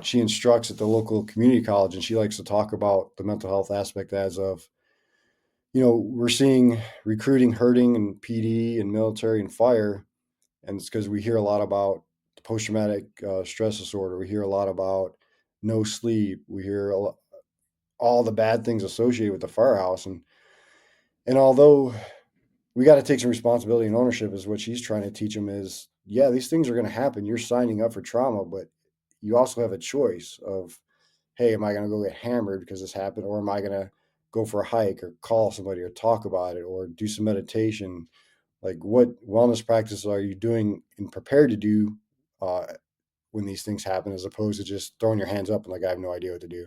she instructs at the local community college, and she likes to talk about the mental health aspect as of, we're seeing recruiting hurting in PD and military and fire. And it's because we hear a lot about post-traumatic stress disorder. We hear a lot about no sleep. We hear all the bad things associated with the firehouse. And although we got to take some responsibility and ownership, is what she's trying to teach them is, yeah, these things are going to happen. You're signing up for trauma, but you also have a choice of, hey, am I going to go get hammered because this happened? Or am I going to go for a hike or call somebody or talk about it or do some meditation? Like, what wellness practices are you doing and prepared to do uh, when these things happen, as opposed to just throwing your hands up and like, I have no idea what to do.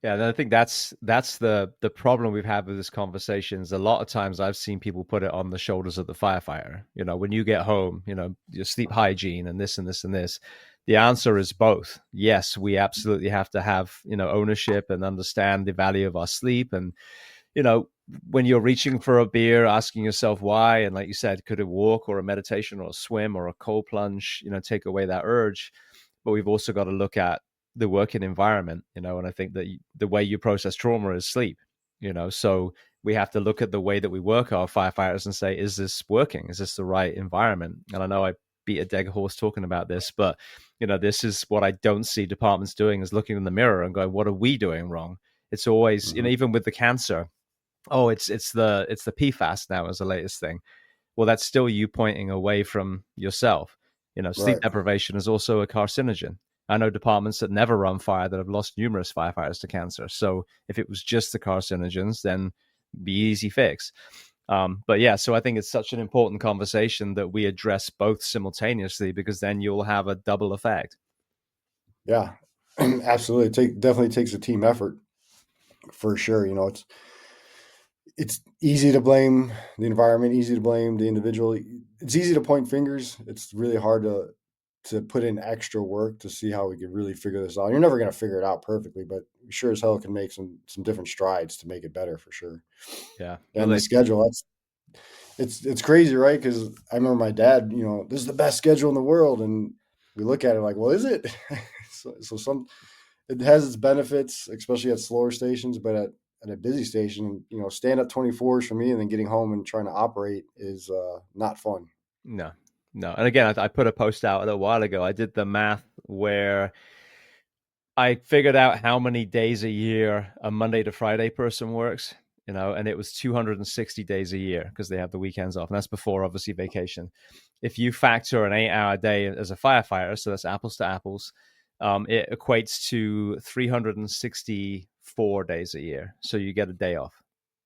Yeah, and I think that's the problem we've had with this conversation is a lot of times I've seen people put it on the shoulders of the firefighter. When you get home, your sleep hygiene and this and this and this. The answer is both. Yes, we absolutely have to have, ownership and understand the value of our sleep. And, when you're reaching for a beer, asking yourself why, and like you said, could a walk or a meditation or a swim or a cold plunge, take away that urge? But we've also got to look at the working environment, and I think that the way you process trauma is sleep, so we have to look at the way that we work our firefighters and say, is this working? Is this the right environment? And I know I beat a dead horse talking about this, but this is what I don't see departments doing, is looking in the mirror and going, what are we doing wrong? It's always, even with the cancer, oh, it's the PFAS now as the latest thing. Well, that's still you pointing away from yourself. Sleep Right. deprivation is also a carcinogen. I know departments that never run fire that have lost numerous firefighters to cancer. So if it was just the carcinogens, then be easy fix. But yeah, so I think it's such an important conversation that we address both simultaneously, because then you'll have a double effect. Yeah, absolutely. Definitely takes a team effort for sure. It's easy to blame the environment, easy to blame the individual. It's easy to point fingers. It's really hard to to put in extra work to see how we could really figure this out. You're never going to figure it out perfectly, but we sure as hell can make some different strides to make it better for sure. Yeah. Well, And the schedule, it's crazy, right? Because I remember my dad, this is the best schedule in the world, and we look at it like, well, is it? so it has its benefits, especially at slower stations, but at a busy station, stand up 24s for me, and then getting home and trying to operate is not fun. No. And again, I put a post out a little while ago. I did the math where I figured out how many days a year a Monday to Friday person works, and it was 260 days a year because they have the weekends off. And that's before, obviously, vacation. If you factor an 8-hour day as a firefighter, so that's apples to apples, it equates to 364 days a year. So you get a day off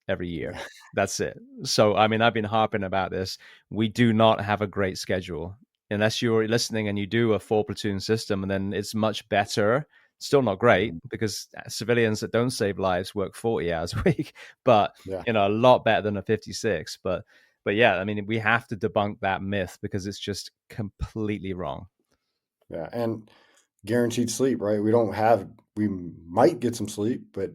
every year. That's it. So, I mean, I've been harping about this. We do not have a great schedule unless you're listening and you do a 4-platoon system, and then it's much better. Still not great because civilians that don't save lives work 40 hours a week, but a lot better than a 56. But yeah, I mean, we have to debunk that myth because it's just completely wrong. Yeah, and guaranteed sleep, right? We might get some sleep, but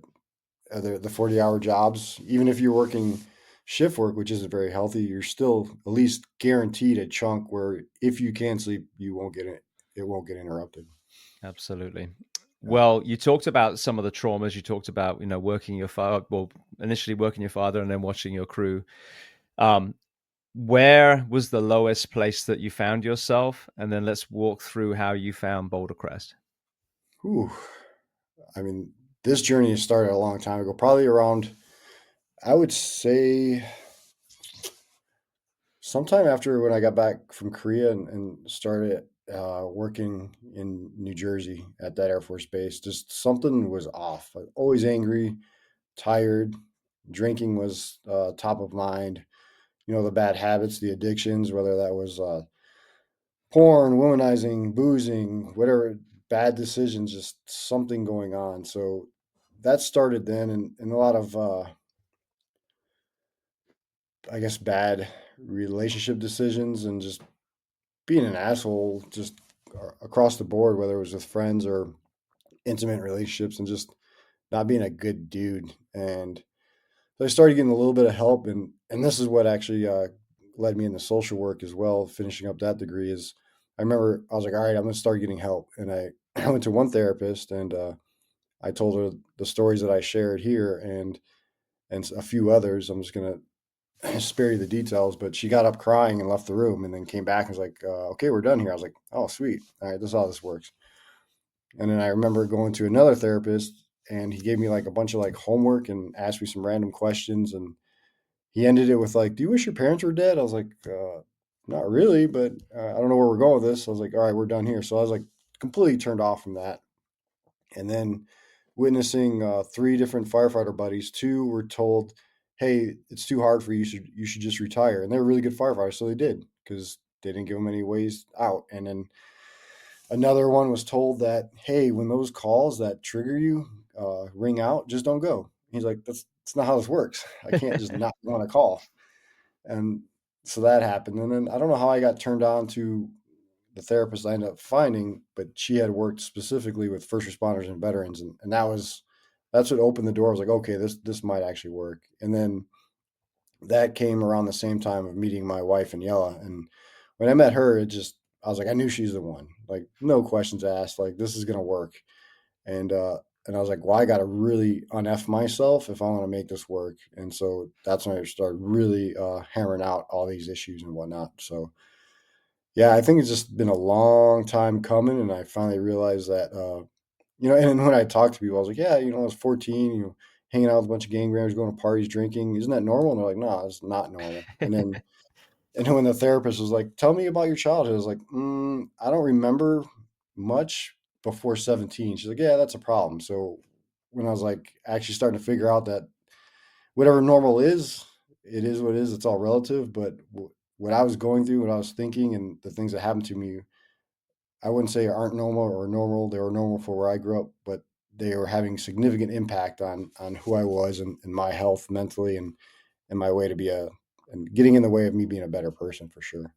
the 40-hour jobs, even if you're working shift work, which isn't very healthy, you're still at least guaranteed a chunk where if you can sleep, you won't get it. It won't get interrupted. Absolutely. Well, you talked about some of the traumas. You talked about, working your father, initially working your father and then watching your crew. Where was the lowest place that you found yourself? And then let's walk through how you found Boulder Crest. Ooh. I mean, this journey started a long time ago, probably around, I would say, sometime after when I got back from Korea and started working in New Jersey at that Air Force base. Just something was off. Always angry, tired. Drinking was top of mind. The bad habits, the addictions, whether that was porn, womanizing, boozing, whatever, bad decisions, just something going on. So that started then, and a lot of, I guess, bad relationship decisions and just being an asshole just across the board, whether it was with friends or intimate relationships, and just not being a good dude. And so I started getting a little bit of help, and this is what actually led me into social work as well. Finishing up that degree is, I remember I was like, all right, I'm going to start getting help, and I went to one therapist, and I told her the stories that I shared here, and a few others. I'm just going to spare you the details, but she got up crying and left the room, and then came back and was like, okay, we're done here. I was like, oh, sweet. All right, this is how this works. And then I remember going to another therapist, and he gave me like a bunch of like homework and asked me some random questions. And he ended it with like, do you wish your parents were dead? I was like, not really, but I don't know where we're going with this. I was like, all right, we're done here. So I was like completely turned off from that. And then witnessing 3 different firefighter buddies, 2 were told, hey, it's too hard for you. You should just retire. And they're really good firefighters. So they did, because they didn't give them any ways out. And then another one was told that, hey, when those calls that trigger you ring out, just don't go. He's like, that's not how this works. I can't just not want to call. And so that happened. And then I don't know how I got turned on to the therapist I ended up finding, but she had worked specifically with first responders and veterans. And that's what opened the door. I was like, okay, this might actually work. And then that came around the same time of meeting my wife and Yella. And when I met her, I was like, I knew she's the one, like no questions asked, like this is going to work. And I was like, well, I got to really un-F myself if I want to make this work. And so that's when I started really hammering out all these issues and whatnot. So yeah, I think it's just been a long time coming. And I finally realized that, and when I talk to people, I was like, yeah, I was 14, hanging out with a bunch of gangbangers, going to parties, drinking. Isn't that normal? And they're like, no, it's not normal. And then when the therapist was like, tell me about your childhood, I was like, I don't remember much before 17. She's like, yeah, that's a problem. So when I was like actually starting to figure out that whatever normal is, it is what it is. It's all relative. But what I was going through, what I was thinking, and the things that happened to me, I wouldn't say aren't normal or normal. They were normal for where I grew up, but they were having significant impact on who I was and my health mentally and my way to be and getting in the way of me being a better person for sure.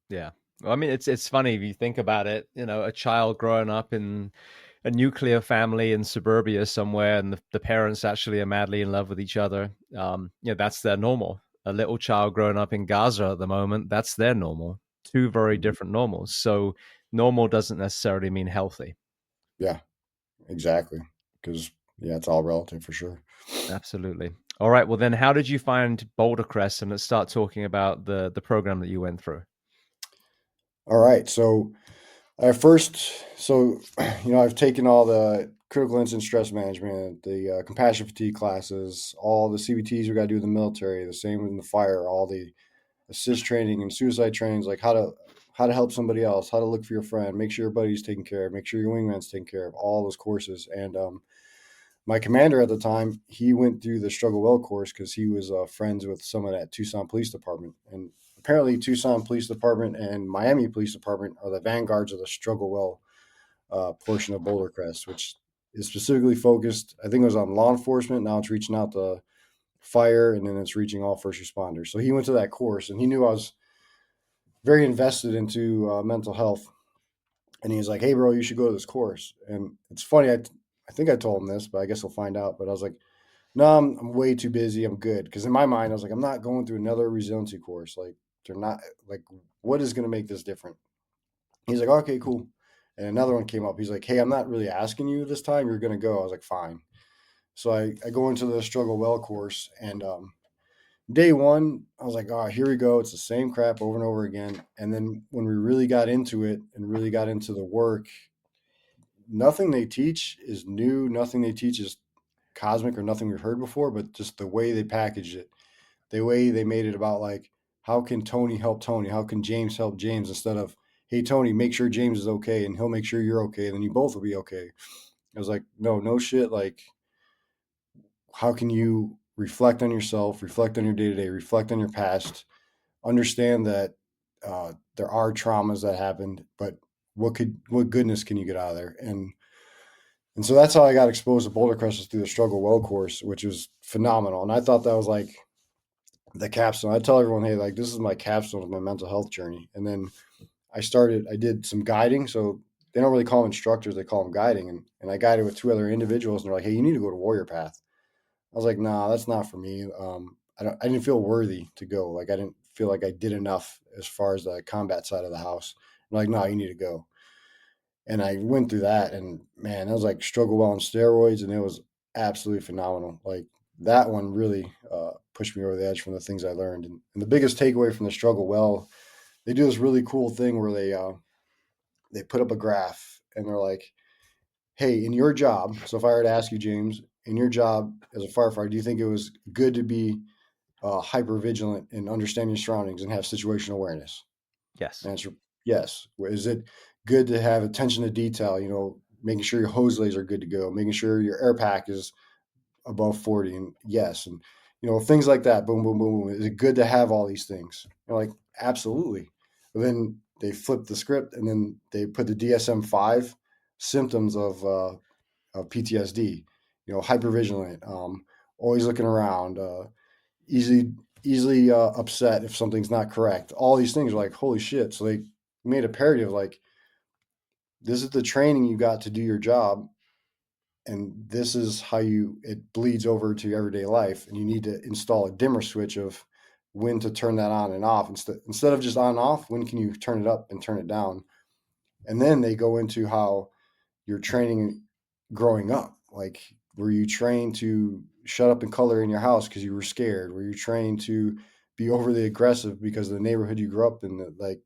Yeah. I mean, it's funny if you think about it. You know, a child growing up in a nuclear family in suburbia somewhere, and the parents actually are madly in love with each other. That's their normal. A little child growing up in Gaza at the moment, that's their normal. Two very Mhm. different normals. So normal doesn't necessarily mean healthy. Yeah, exactly. Because yeah, it's all relative for sure. Absolutely. All right. Well, then, how did you find Boulder Crest? And let's start talking about the program that you went through. All right, so I first, so I've taken all the critical incident stress management, the compassion fatigue classes, all the CBTs we got to do in the military, the same in the fire, all the assist training and suicide trainings, like how to help somebody else, how to look for your friend, make sure your buddy's taken care of, make sure your wingman's taken care of, all those courses. And my commander at the time, he went through the Struggle Well course because he was friends with someone at Tucson Police Department, and apparently Tucson Police Department and Miami Police Department are the vanguards of the Struggle Well portion of Boulder Crest, which is specifically focused. I think it was on law enforcement. Now it's reaching out to fire, and then it's reaching all first responders. So he went to that course, and he knew I was very invested into mental health. And he was like, "Hey, bro, you should go to this course." And it's funny. I think I told him this, but I guess he'll find out. But I was like, "No, I'm way too busy. I'm good." Because in my mind, I was like, "I'm not going through another resiliency course. Like, they're not like, what is going to make this different?" He's like, "Okay, cool." And another one came up. He's like, "Hey, I'm not really asking you this time. You're going to go." I was like, "Fine." So I go into the Struggle Well course, and day one, I was like, "Oh, here we go. It's the same crap over and over again." And then when we really got into it and really got into the work, nothing they teach is new. Nothing they teach is cosmic or nothing we've heard before, but just the way they packaged it, the way they made it about like, how can Tony help Tony? How can James help James? Instead of, "Hey, Tony, make sure James is okay and he'll make sure you're okay. And then you both will be okay." I was like, no, no shit. Like, how can you reflect on yourself, reflect on your day to day, reflect on your past, understand that there are traumas that happened, but what goodness can you get out of there? And so that's how I got exposed to Boulder Crest through the Struggle Well course, which was phenomenal. And I thought that was like the capstone. I tell everyone, hey, like this is my capstone of my mental health journey. And then I did some guiding. So they don't really call them instructors, they call them guiding. And I guided with two other individuals, and they're like, "Hey, you need to go to Warrior Path." I was like, "Nah, that's not for me." I didn't feel worthy to go. Like I didn't feel like I did enough as far as the combat side of the house. I'm like, "No, you need to go." And I went through that, and man, that was like Struggle Well on steroids, and it was absolutely phenomenal. Like that one really pushed me over the edge from the things I learned. And the biggest takeaway from the Struggle Well, they do this really cool thing where they put up a graph, and they're like, "Hey, in your job, so if I were to ask you, James, in your job as a firefighter, do you think it was good to be hyper vigilant and understand your surroundings and have situational awareness?" Yes. Answer: yes. Is it good to have attention to detail? Making sure your hose lays are good to go, making sure your air pack is above 40, and yes, and things like that. Boom, boom, boom, boom. Is it good to have all these things? You're like, absolutely. But then they flip the script, and then they put the DSM-5 symptoms of PTSD. Hypervigilant, always looking around, easily easily upset if something's not correct. All these things are like, holy shit. So they made a parody of like, this is the training you got to do your job, and this is how it bleeds over to your everyday life, and you need to install a dimmer switch of when to turn that on and off. Instead of just on and off, when can you turn it up and turn it down? And then they go into how your training growing up. Like, were you trained to shut up and color in your house because you were scared? Were you trained to be overly aggressive because of the neighborhood you grew up in? Like,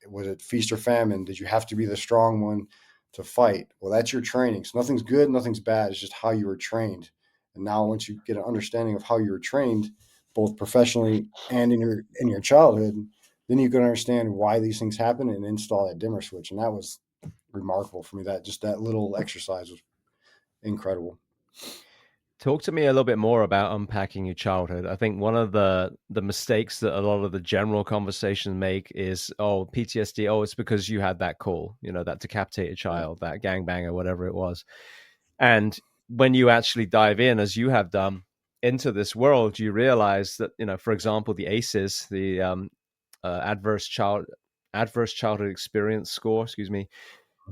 was it feast or famine? Did you have to be the strong one to fight? Well, that's your training. So nothing's good, nothing's bad. It's just how you were trained. And now, once you get an understanding of how you were trained, both professionally and in your childhood, then you can understand why these things happen and install that dimmer switch. And that was remarkable for me. That little exercise was incredible. Talk to me a little bit more about unpacking your childhood. I think one of the mistakes that a lot of the general conversations make is, oh, PTSD, oh, it's because you had that call, that decapitated Yeah. child, that gangbanger, whatever it was. And when you actually dive in, as you have done, into this world, you realize that, for example, the ACEs, the adverse child adverse childhood experience score, excuse me,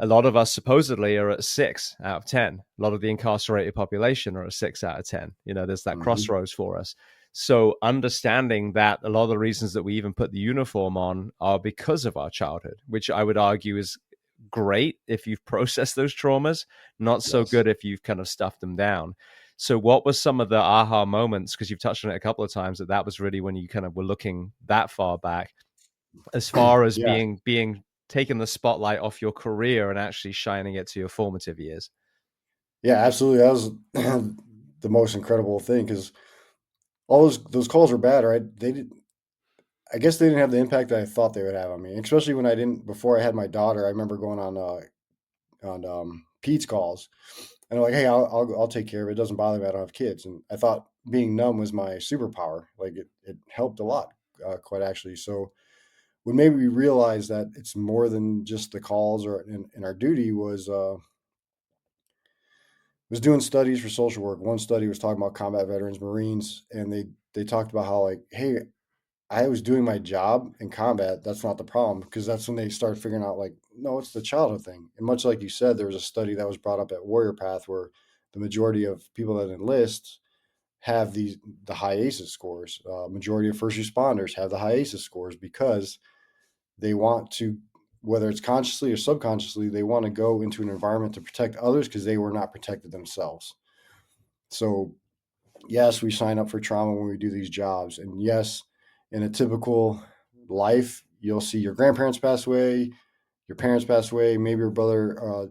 a lot of us supposedly are at 6 out of 10. A lot of the incarcerated population are at 6 out of 10. There's that crossroads for us. So understanding that a lot of the reasons that we even put the uniform on are because of our childhood, which I would argue is great if you've processed those traumas, not so good if you've kind of stuffed them down. So what was some of the aha moments, because you've touched on it a couple of times, that was really when you kind of were looking that far back, as far as being taking the spotlight off your career and actually shining it to your formative years? Yeah, absolutely. That was the most incredible thing, because all those calls were bad, right? I guess they didn't have the impact that I thought they would have on me, especially when I didn't, before I had my daughter. I remember going on Pete's calls, and I'm like, hey, I'll take care of it. It doesn't bother me. I don't have kids. And I thought being numb was my superpower. Like it helped a lot, quite actually. So what made me realize that it's more than just the calls or in our duty was doing studies for social work. One study was talking about combat veterans, Marines, and they talked about how, like, hey, I was doing my job in combat. That's not the problem, because that's when they started figuring out, like, no, it's the childhood thing. And much like you said, there was a study that was brought up at Warrior Path where the majority of people that enlist have the high ACEs scores. Majority of first responders have the high ACEs scores because they want to, whether it's consciously or subconsciously, they want to go into an environment to protect others because they were not protected themselves. So yes, we sign up for trauma when we do these jobs. And yes, in a typical life, you'll see your grandparents pass away, your parents pass away, maybe your brother,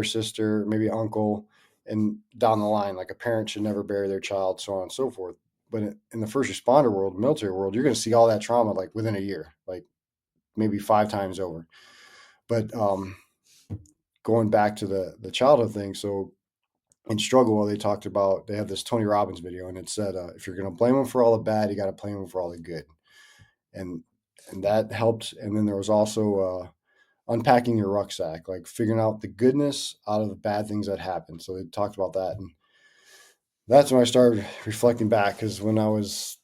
sister, maybe uncle, and down the line, like a parent should never bury their child, so on and so forth. But in the first responder world, military world, you're going to see all that trauma like within a year, like maybe 5 times over. But going back to the childhood thing, so in Struggle, they talked about, they have this Tony Robbins video, and it said, if you're going to blame them for all the bad, you got to blame them for all the good, and that helped. And then there was also unpacking your rucksack, like figuring out the goodness out of the bad things that happened. So they talked about that, and that's when I started reflecting back, because when I was,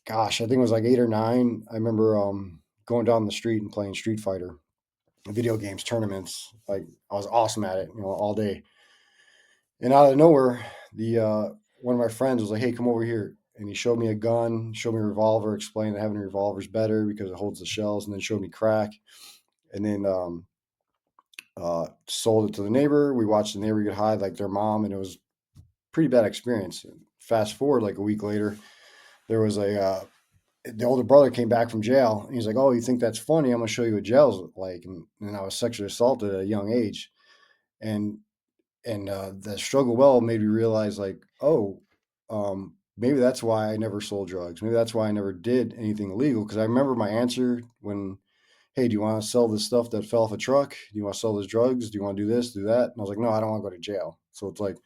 gosh, I think it was like 8 or 9, I remember going down the street and playing Street Fighter video games tournaments. Like, I was awesome at it, all day. And out of nowhere, the one of my friends was like, "Hey, come over here." And he showed me a gun, showed me a revolver, explained that having a revolver is better because it holds the shells, and then showed me crack. And then sold it to the neighbor. We watched the neighbor get high like their mom, and it was a pretty bad experience. Fast forward like a week later, there was the older brother came back from jail, and he's like, "Oh, you think that's funny? I'm gonna show you what jail's like." And I was sexually assaulted at a young age, and the struggle well made me realize, like, oh, maybe that's why I never sold drugs. Maybe that's why I never did anything illegal, because I remember my answer when, hey, do you want to sell this stuff that fell off a truck? Do you want to sell those drugs? Do you want to do this, do that? And I was like, no, I don't want to go to jail. So it's like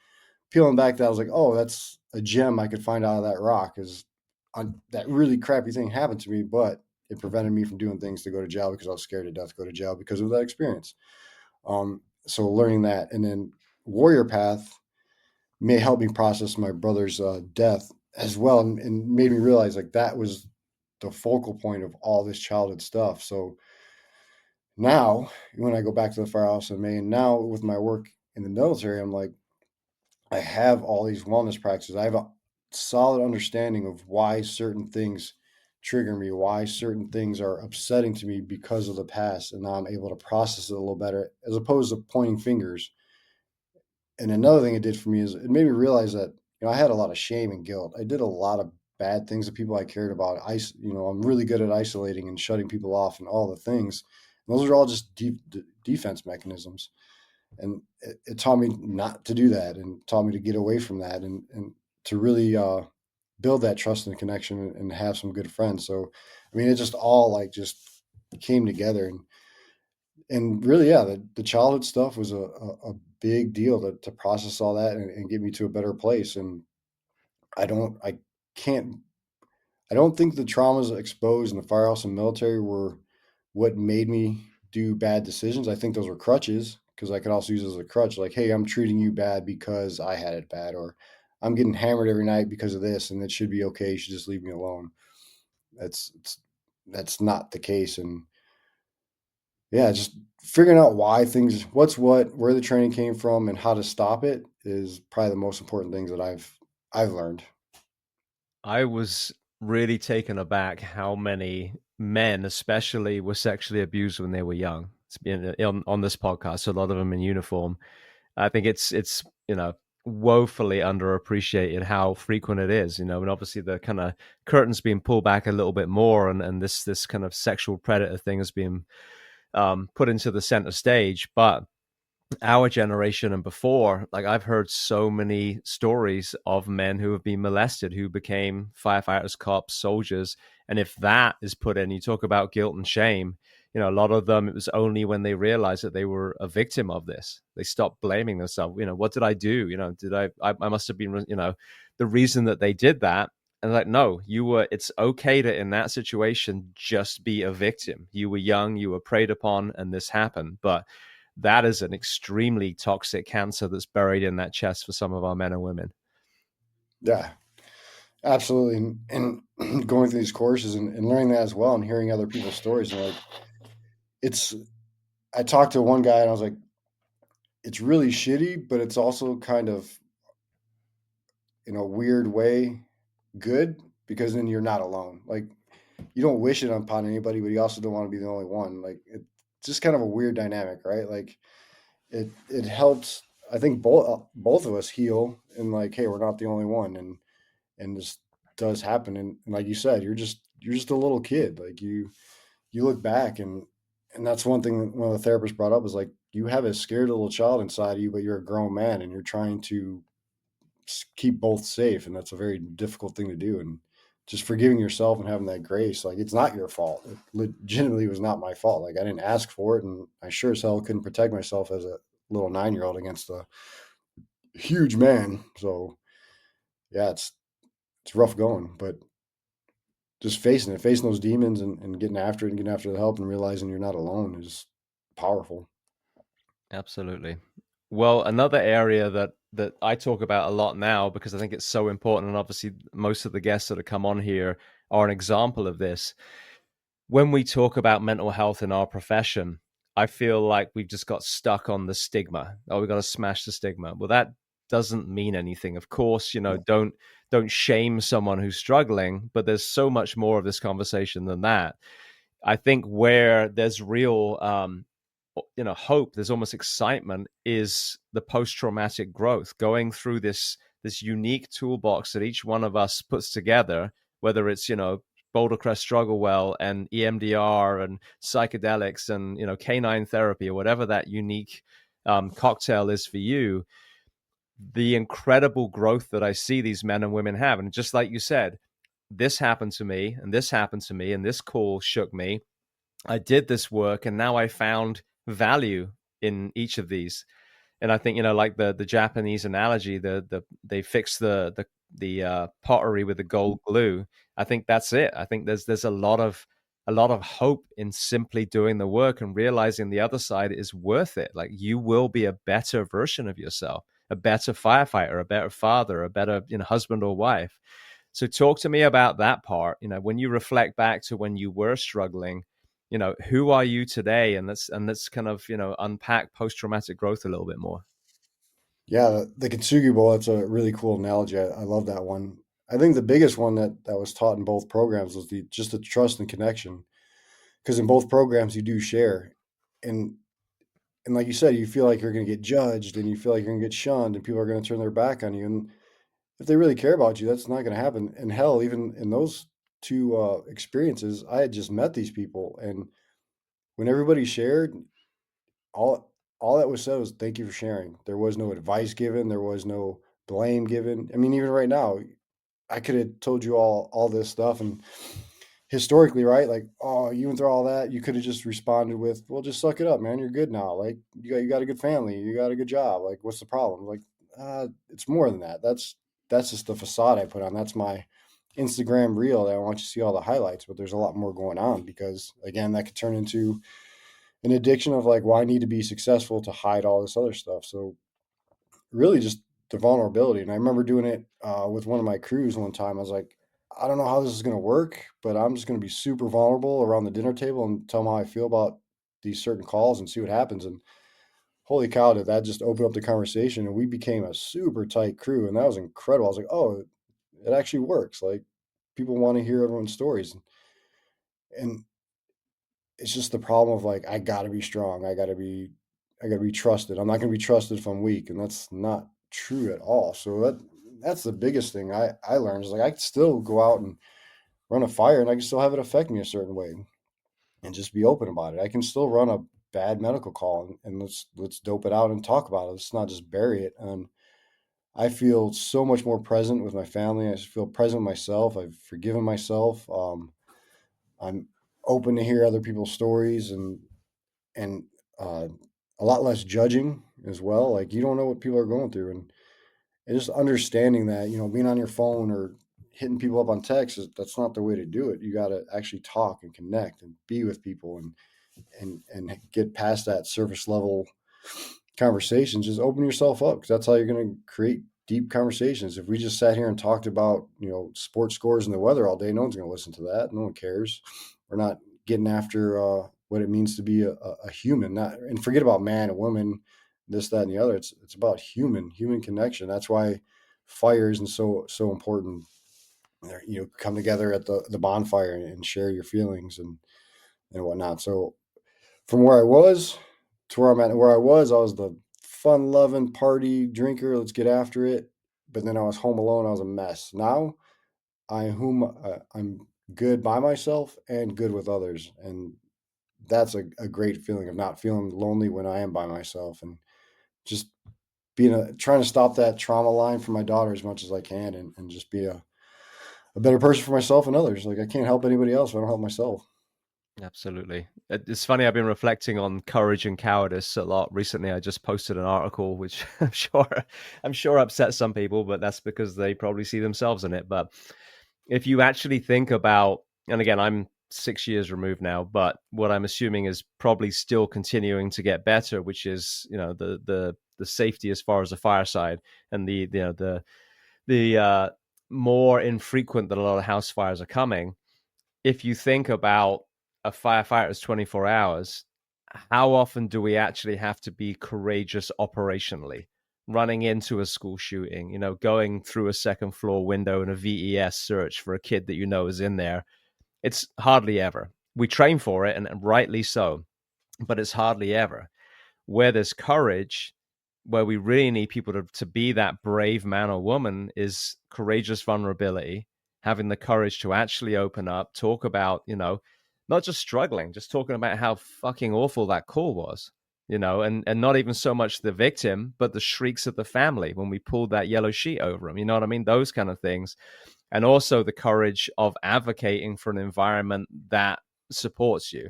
peeling back that, I was like, oh, that's a gem I could find out of that rock, is that really crappy thing happened to me, but it prevented me from doing things to go to jail because I was scared to death to go to jail because of that experience. So learning that, and then Warrior Path may help me process my brother's death as well, and made me realize, like, that was the focal point of all this childhood stuff. So now when I go back to the firehouse in Maine, now with my work in the military, I'm like, I have all these wellness practices. I have a solid understanding of why certain things trigger me, why certain things are upsetting to me because of the past, and now I'm able to process it a little better, as opposed to pointing fingers. And another thing it did for me is it made me realize that, I had a lot of shame and guilt. I did a lot of bad things to people I cared about. I'm really good at isolating and shutting people off and all the things. And those are all just defense mechanisms. And it taught me not to do that, and taught me to get away from that, and to really build that trust and connection, and have some good friends. So, I mean, it just all like just came together, and really, yeah, the childhood stuff was a big deal to process all that, and get me to a better place. And I can't, I don't think the traumas exposed in the firehouse and military were what made me do bad decisions. I think those were crutches, because I could also use it as a crutch. Like, hey, I'm treating you bad because I had it bad, or I'm getting hammered every night because of this, and it should be okay. You should just leave me alone. That's that's not the case. And yeah, just figuring out why things, what's what, where the training came from, and how to stop it is probably the most important things that I've learned. I was really taken aback how many men, especially, were sexually abused when they were young. It's been on this podcast, a lot of them in uniform. I think it's woefully underappreciated how frequent it is, and obviously the kind of curtains being pulled back a little bit more, and this kind of sexual predator thing has been put into the center stage. But our generation and before, like I've heard so many stories of men who have been molested, who became firefighters, cops, soldiers. And if that is put in, you talk about guilt and shame, a lot of them, it was only when they realized that they were a victim of this. They stopped blaming themselves. What did I do? Did I must have been, the reason that they did that. And like, no, it's okay to, in that situation, just be a victim. You were young, you were preyed upon, and this happened. But that is an extremely toxic cancer that's buried in that chest for some of our men and women. Yeah, absolutely. And going through these courses and learning that as well and hearing other people's stories, and like, it's, I talked to one guy and I was like, it's really shitty, but it's also kind of, in a weird way, good, because then you're not alone. Like, you don't wish it upon anybody, but you also don't want to be the only one. Like, it's just kind of a weird dynamic, right? Like, it helps. I think both of us heal, and like, hey, we're not the only one, and this does happen. And like you said, you're just a little kid. Like, you look back, and that's one thing that one of the therapists brought up was like, you have a scared little child inside of you, but you're a grown man, and you're trying to keep both safe, and that's a very difficult thing to do. And just forgiving yourself and having that grace, like, it's not your fault. It legitimately was not my fault. Like, I didn't ask for it, and I sure as hell couldn't protect myself as a little 9-year old against a huge man. So yeah, it's rough going, but just facing those demons, and getting after it and getting after the help and realizing you're not alone is powerful. Absolutely. Well, another area that I talk about a lot now because I think it's so important, and obviously most of the guests that have come on here are an example of this. When we talk about mental health in our profession, I feel like we've just got stuck on the stigma. Oh, we've got to smash the stigma. Well, that doesn't mean anything. Of course, Yeah. don't shame someone who's struggling, but there's so much more of this conversation than that. I think where there's real hope, there's almost excitement, is the post-traumatic growth, going through this unique toolbox that each one of us puts together, whether it's Boulder Crest Struggle Well and EMDR and psychedelics and canine therapy or whatever that unique cocktail is for you. The incredible growth that I see these men and women have, and just like you said, this happened to me and this happened to me and this call shook me. I did this work and now I found value in each of these. And I think, like the Japanese analogy, they fix the pottery with the gold glue. I think that's it. I think there's a lot of hope in simply doing the work and realizing the other side is worth it. Like, you will be a better version of yourself, a better firefighter, a better father, a better husband or wife. So talk to me about that part. When you reflect back to when you were struggling, who are you today? And let's kind of unpack post-traumatic growth a little bit more. Yeah, the Kintsugi Bowl, that's a really cool analogy. I love that one. I think the biggest one that was taught in both programs was the trust and connection. Because in both programs you do share. And and like you said, you feel like you're gonna get judged, and you feel like you're gonna get shunned, and people are gonna turn their back on you. And if they really care about you, that's not gonna happen. And hell, even in those two experiences, I had just met these people, and when everybody shared, all all that was said was thank you for sharing. There was no advice given, there was no blame given. I mean, even right now, I could have told you all this stuff, and historically, right? Like, oh, you went through all that, you could have just responded with, well, just suck it up, man. You're good now. Like, you got a good family, you got a good job. Like, what's the problem? Like, it's more than that. That's just the facade I put on. That's my Instagram reel that I want you to see all the highlights, but there's a lot more going on, because again, that could turn into an addiction of like, well, I need to be successful to hide all this other stuff. So really just the vulnerability. And I remember doing it with one of my crews one time. I was like, I don't know how this is going to work, but I'm just going to be super vulnerable around the dinner table and tell them how I feel about these certain calls and see what happens. And holy cow, did that just open up the conversation, and we became a super tight crew, and that was incredible. I was like, oh, it actually works. Like, people want to hear everyone's stories, and it's just the problem of like, I got to be strong. I got to be trusted. I'm not going to be trusted if I'm weak, and that's not true at all. So that's the biggest thing I learned is like I can still go out and run a fire, and I can still have it affect me a certain way, and just be open about it. I can still run a bad medical call, and let's dope it out and talk about it. Let's not just bury it. And I feel so much more present with my family. I feel present with myself. I've forgiven myself. I'm open to hear other people's stories, and uh, a lot less judging as well. Like, you don't know what people are going through, and just understanding that, being on your phone or hitting people up on text that's not the way to do it. You got to actually talk and connect and be with people, and get past that surface level conversations. Just open yourself up, because that's how you're going to create deep conversations. If we just sat here and talked about sports scores and the weather all day, no one's going to listen to that. No one cares. We're not getting after what it means to be a human. Not, and forget about man and woman, this, that, and the other. It's about human connection. That's why fire isn't so important. Come together at the bonfire and share your feelings and whatnot. So from where I was to where I'm at, I was the fun loving party drinker. Let's get after it. But then I was home alone. I was a mess. Now I'm good by myself and good with others, and that's a great feeling of not feeling lonely when I am by myself, and just trying to stop that trauma line for my daughter as much as I can, and just be a better person for myself and others. Like, I can't help anybody else if I don't help myself. Absolutely. It's funny. I've been reflecting on courage and cowardice a lot recently. I just posted an article, which I'm sure upsets some people, but that's because they probably see themselves in it. But if you actually think about, and again, I'm 6 years removed now, but what I'm assuming is probably still continuing to get better, which is, the safety as far as the fireside, and the more infrequent that a lot of house fires are coming. If you think about a firefighter's 24 hours, how often do we actually have to be courageous operationally? Running into a school shooting, going through a second floor window in a VES search for a kid that is in there. It's hardly ever. We train for it, and rightly so, but it's hardly ever. Where there's courage, where we really need people to be that brave man or woman, is courageous vulnerability, having the courage to actually open up, talk about, not just struggling, just talking about how fucking awful that call was, and not even so much the victim, but the shrieks of the family when we pulled that yellow sheet over them, you know what I mean? Those kind of things. And also the courage of advocating for an environment that supports you.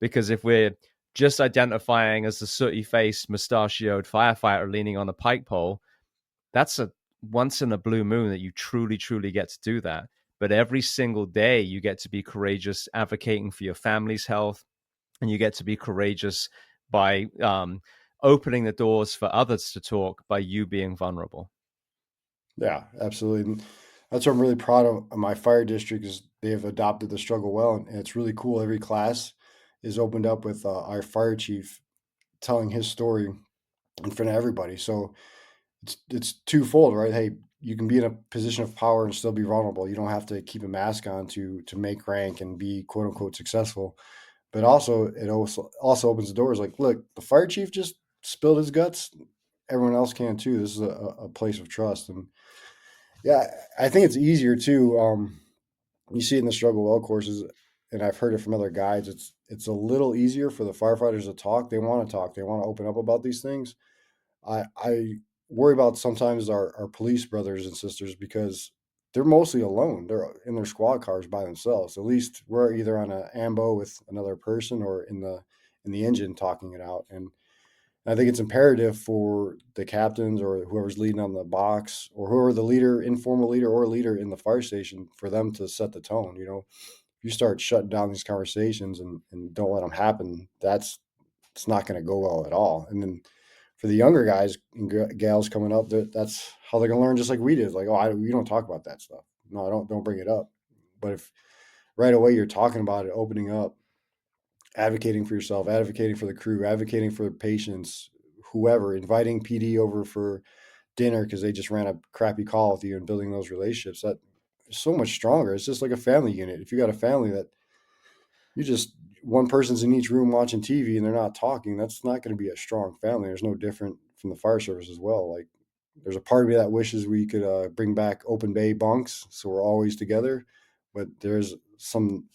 Because if we're just identifying as the sooty-faced, mustachioed firefighter leaning on a pike pole, that's a once in a blue moon that you truly, truly get to do that. But every single day you get to be courageous advocating for your family's health, and you get to be courageous by opening the doors for others to talk by you being vulnerable. Yeah, absolutely. And that's what I'm really proud of my fire district, is they have adopted the struggle well, and it's really cool. Every class is opened up with our fire chief telling his story in front of everybody. So it's twofold, right? Hey, you can be in a position of power and still be vulnerable. You don't have to keep a mask on to make rank and be quote unquote successful. But also, it also opens the doors. Like, look, the fire chief just spilled his guts. Everyone else can too. This is a place of trust, and yeah, I think it's easier too. You see it in the struggle well courses, and I've heard it from other guides. It's a little easier for the firefighters to talk. They want to talk. They want to open up about these things. I worry about sometimes our police brothers and sisters, because they're mostly alone. They're in their squad cars by themselves. At least we're either on an ambo with another person, or in the engine talking it out. And I think it's imperative for the captains or whoever's leading on the box, or whoever the leader, informal leader or leader in the fire station, for them to set the tone. If you start shutting down these conversations and don't let them happen, it's not going to go well at all. And then for the younger guys and gals coming up, that's how they're going to learn, just like we did. Like, oh, we don't talk about that stuff. No, don't bring it up. But if right away you're talking about it, opening up, advocating for yourself, advocating for the crew, advocating for the patients, whoever, inviting PD over for dinner because they just ran a crappy call with you, and building those relationships, that is so much stronger. It's just like a family unit. If you got a family that you just one person's in each room watching TV and they're not talking, that's not going to be a strong family. There's no different from the fire service as well. Like there's a part of me that wishes we could bring back open bay bunks so we're always together, but there's some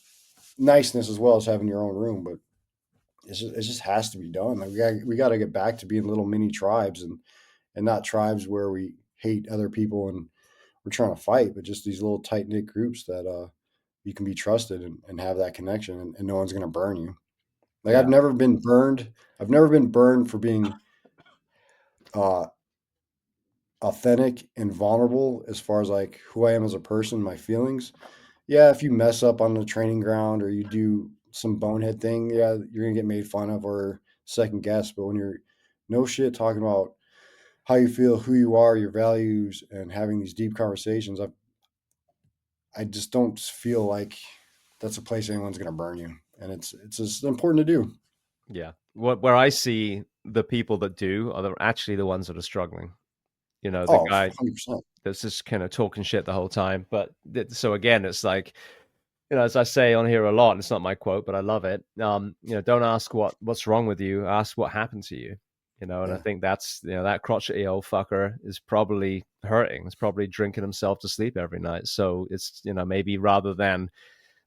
niceness as well as having your own room. But it just has to be done. Like we got to get back to being little mini tribes, and not tribes where we hate other people and we're trying to fight, but just these little tight knit groups that you can be trusted, and have that connection, and no one's going to burn you. Like Yeah. I've never been burned. I've never been burned for being uh, authentic and vulnerable as far as like who I am as a person, my feelings. Yeah, if you mess up on the training ground or you do some bonehead thing, yeah, you're gonna get made fun of or second guessed. But when you're no shit talking about how you feel, who you are, your values, and having these deep conversations, I just don't feel like that's a place anyone's gonna burn you, and it's just important to do. Yeah. Where I see the people that do are actually the ones that are struggling. You know, the Oh, guy 100%. that's just kind of talking shit the whole time. But so again, it's like, as I say on here a lot, it's not my quote, but I love it. Don't ask what's wrong with you, ask what happened to you. And I Yeah, think that's, that crotchety old fucker is probably hurting. He's probably drinking himself to sleep every night. So it's, maybe rather than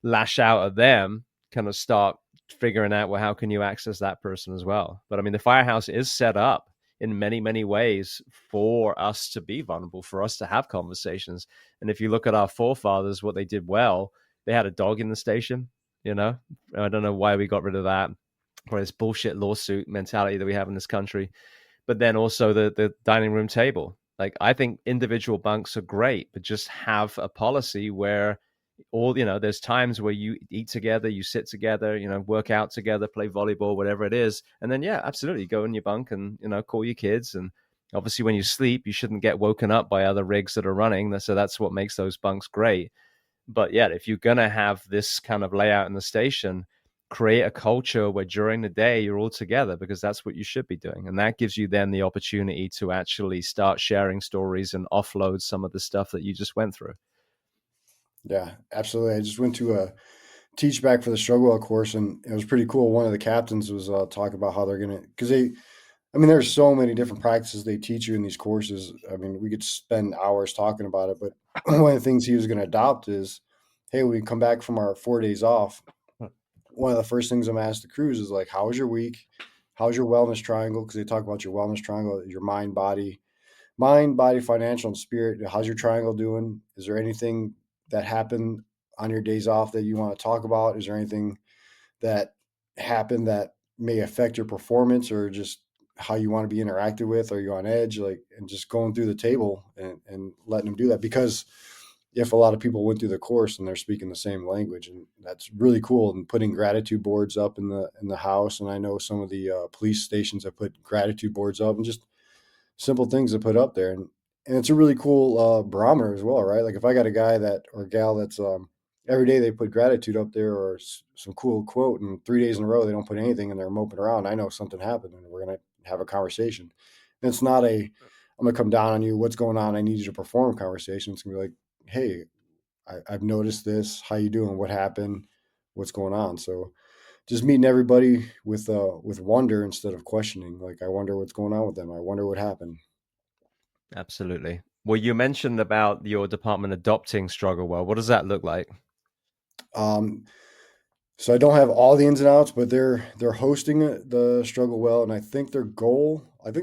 lash out at them, kind of start figuring out, well, how can you access that person as well? But I mean, the firehouse is set up in many, many ways for us to be vulnerable, for us to have conversations. And if you look at our forefathers, what they did well, they had a dog in the station. I don't know why we got rid of that, or this bullshit lawsuit mentality that we have in this country. But then also the dining room table. Like, I think individual bunks are great, but just have a policy where there's times where you eat together, you sit together, work out together, play volleyball, whatever it is. And then, yeah, absolutely, go in your bunk and, call your kids. And obviously when you sleep, you shouldn't get woken up by other rigs that are running. So that's what makes those bunks great. But yeah, if you're going to have this kind of layout in the station, create a culture where during the day you're all together, because that's what you should be doing. And that gives you then the opportunity to actually start sharing stories and offload some of the stuff that you just went through. yeah, absolutely. I just went to a teach back for the struggle Well course, and it was pretty cool. One of the captains was talking about how they're gonna, because I mean, there's so many different practices they teach you in these courses. I mean, we could spend hours talking about it, but one of the things he was going to adopt is, hey, when we come back from our 4 days off, one of the first things I'm gonna ask the crews is like, how was your week? How's your wellness triangle? Because they talk about your wellness triangle, your mind, body, financial, and spirit. How's your triangle doing? Is there anything that happened on your days off that you want to talk about? Is there anything that happened that may affect your performance or just how you want to be interacted with? Are you on edge? Like, and just going through the table and letting them do that, because if a lot of people went through the course and they're speaking the same language, and that's really cool. And putting gratitude boards up in the house, and I know some of the police stations have put gratitude boards up, and just simple things to put up there, and it's a really cool barometer as well, right? Like if I got a guy that or gal that's every day they put gratitude up there or some cool quote, and 3 days in a row they don't put anything and they're moping around, I know something happened, and we're gonna have a conversation. And it's not a I'm gonna come down on you, what's going on, I need you to perform conversation. It's gonna be like, hey, I've noticed this, how you doing, what happened, what's going on. So just meeting everybody with wonder instead of questioning. Like, I wonder what's going on with them, I wonder what happened. Absolutely. Well, you mentioned about your department adopting Struggle Well. What does that look like? Um, so I don't have all the ins and outs, but they're hosting the struggle well, and I think the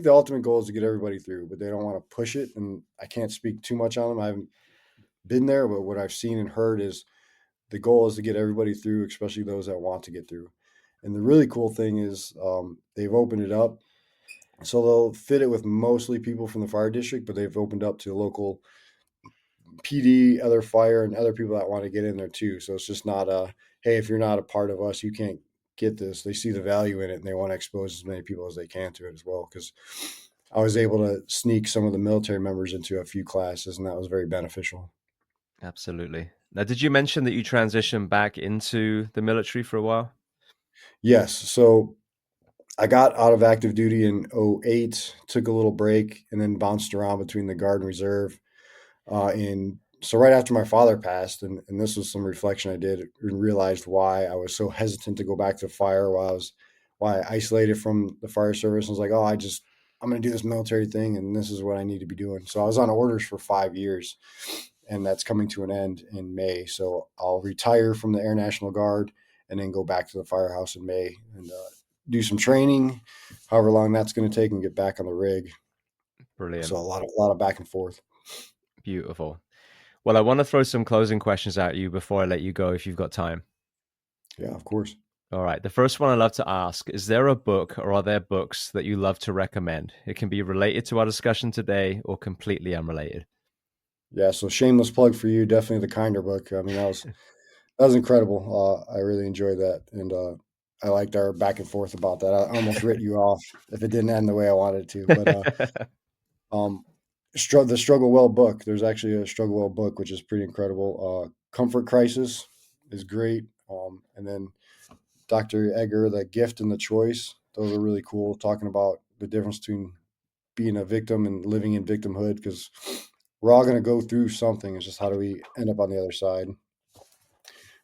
ultimate goal is to get everybody through, but they don't want to push it, and I can't speak too much on them. I haven't been there, but what I've seen and heard is the goal is to get everybody through, especially those that want to get through. And the really cool thing is they've opened it up, so they'll fit it with mostly people from the fire district, but they've opened up to local PD, other fire, and other people that want to get in there too. So it's just not a, hey, if you're not a part of us, you can't get this. They see the value in it, and they want to expose as many people as they can to it as well. Because I was able to sneak some of the military members into a few classes, and that was very beneficial. Absolutely. Now, did you mention that you transitioned back into the military for a while? Yes. So I got out of active duty in '08, took a little break, and then bounced around between the Guard and Reserve. So right after my father passed, and this was some reflection I did and realized why I was so hesitant to go back to fire why I isolated from the fire service. I was like, oh, I'm going to do this military thing, and this is what I need to be doing. So I was on orders for 5 years, and that's coming to an end in May. So I'll retire from the Air National Guard and then go back to the firehouse in May and do some training, however long that's going to take, and get back on the rig. So Brilliant. a lot of back and forth. Beautiful. Well, I want to throw some closing questions at you before I let you go, if you've got time. Yeah, of course. All right. The first one I love to ask, is there a book or are there books that you love to recommend? It can be related to our discussion today or completely unrelated. Yeah, so shameless plug for you. Definitely the Kinder book. I mean, that was incredible. I really enjoyed that, and I liked our back and forth about that. I almost writ you off if it didn't end the way I wanted it to. But um, the Struggle Well book. There's actually a Struggle Well book, which is pretty incredible. Comfort Crisis is great, and then Dr. Egger, The Gift and the Choice. Those are really cool. Talking about the difference between being a victim and living in victimhood, because we're all going to go through something. It's just how do we end up on the other side.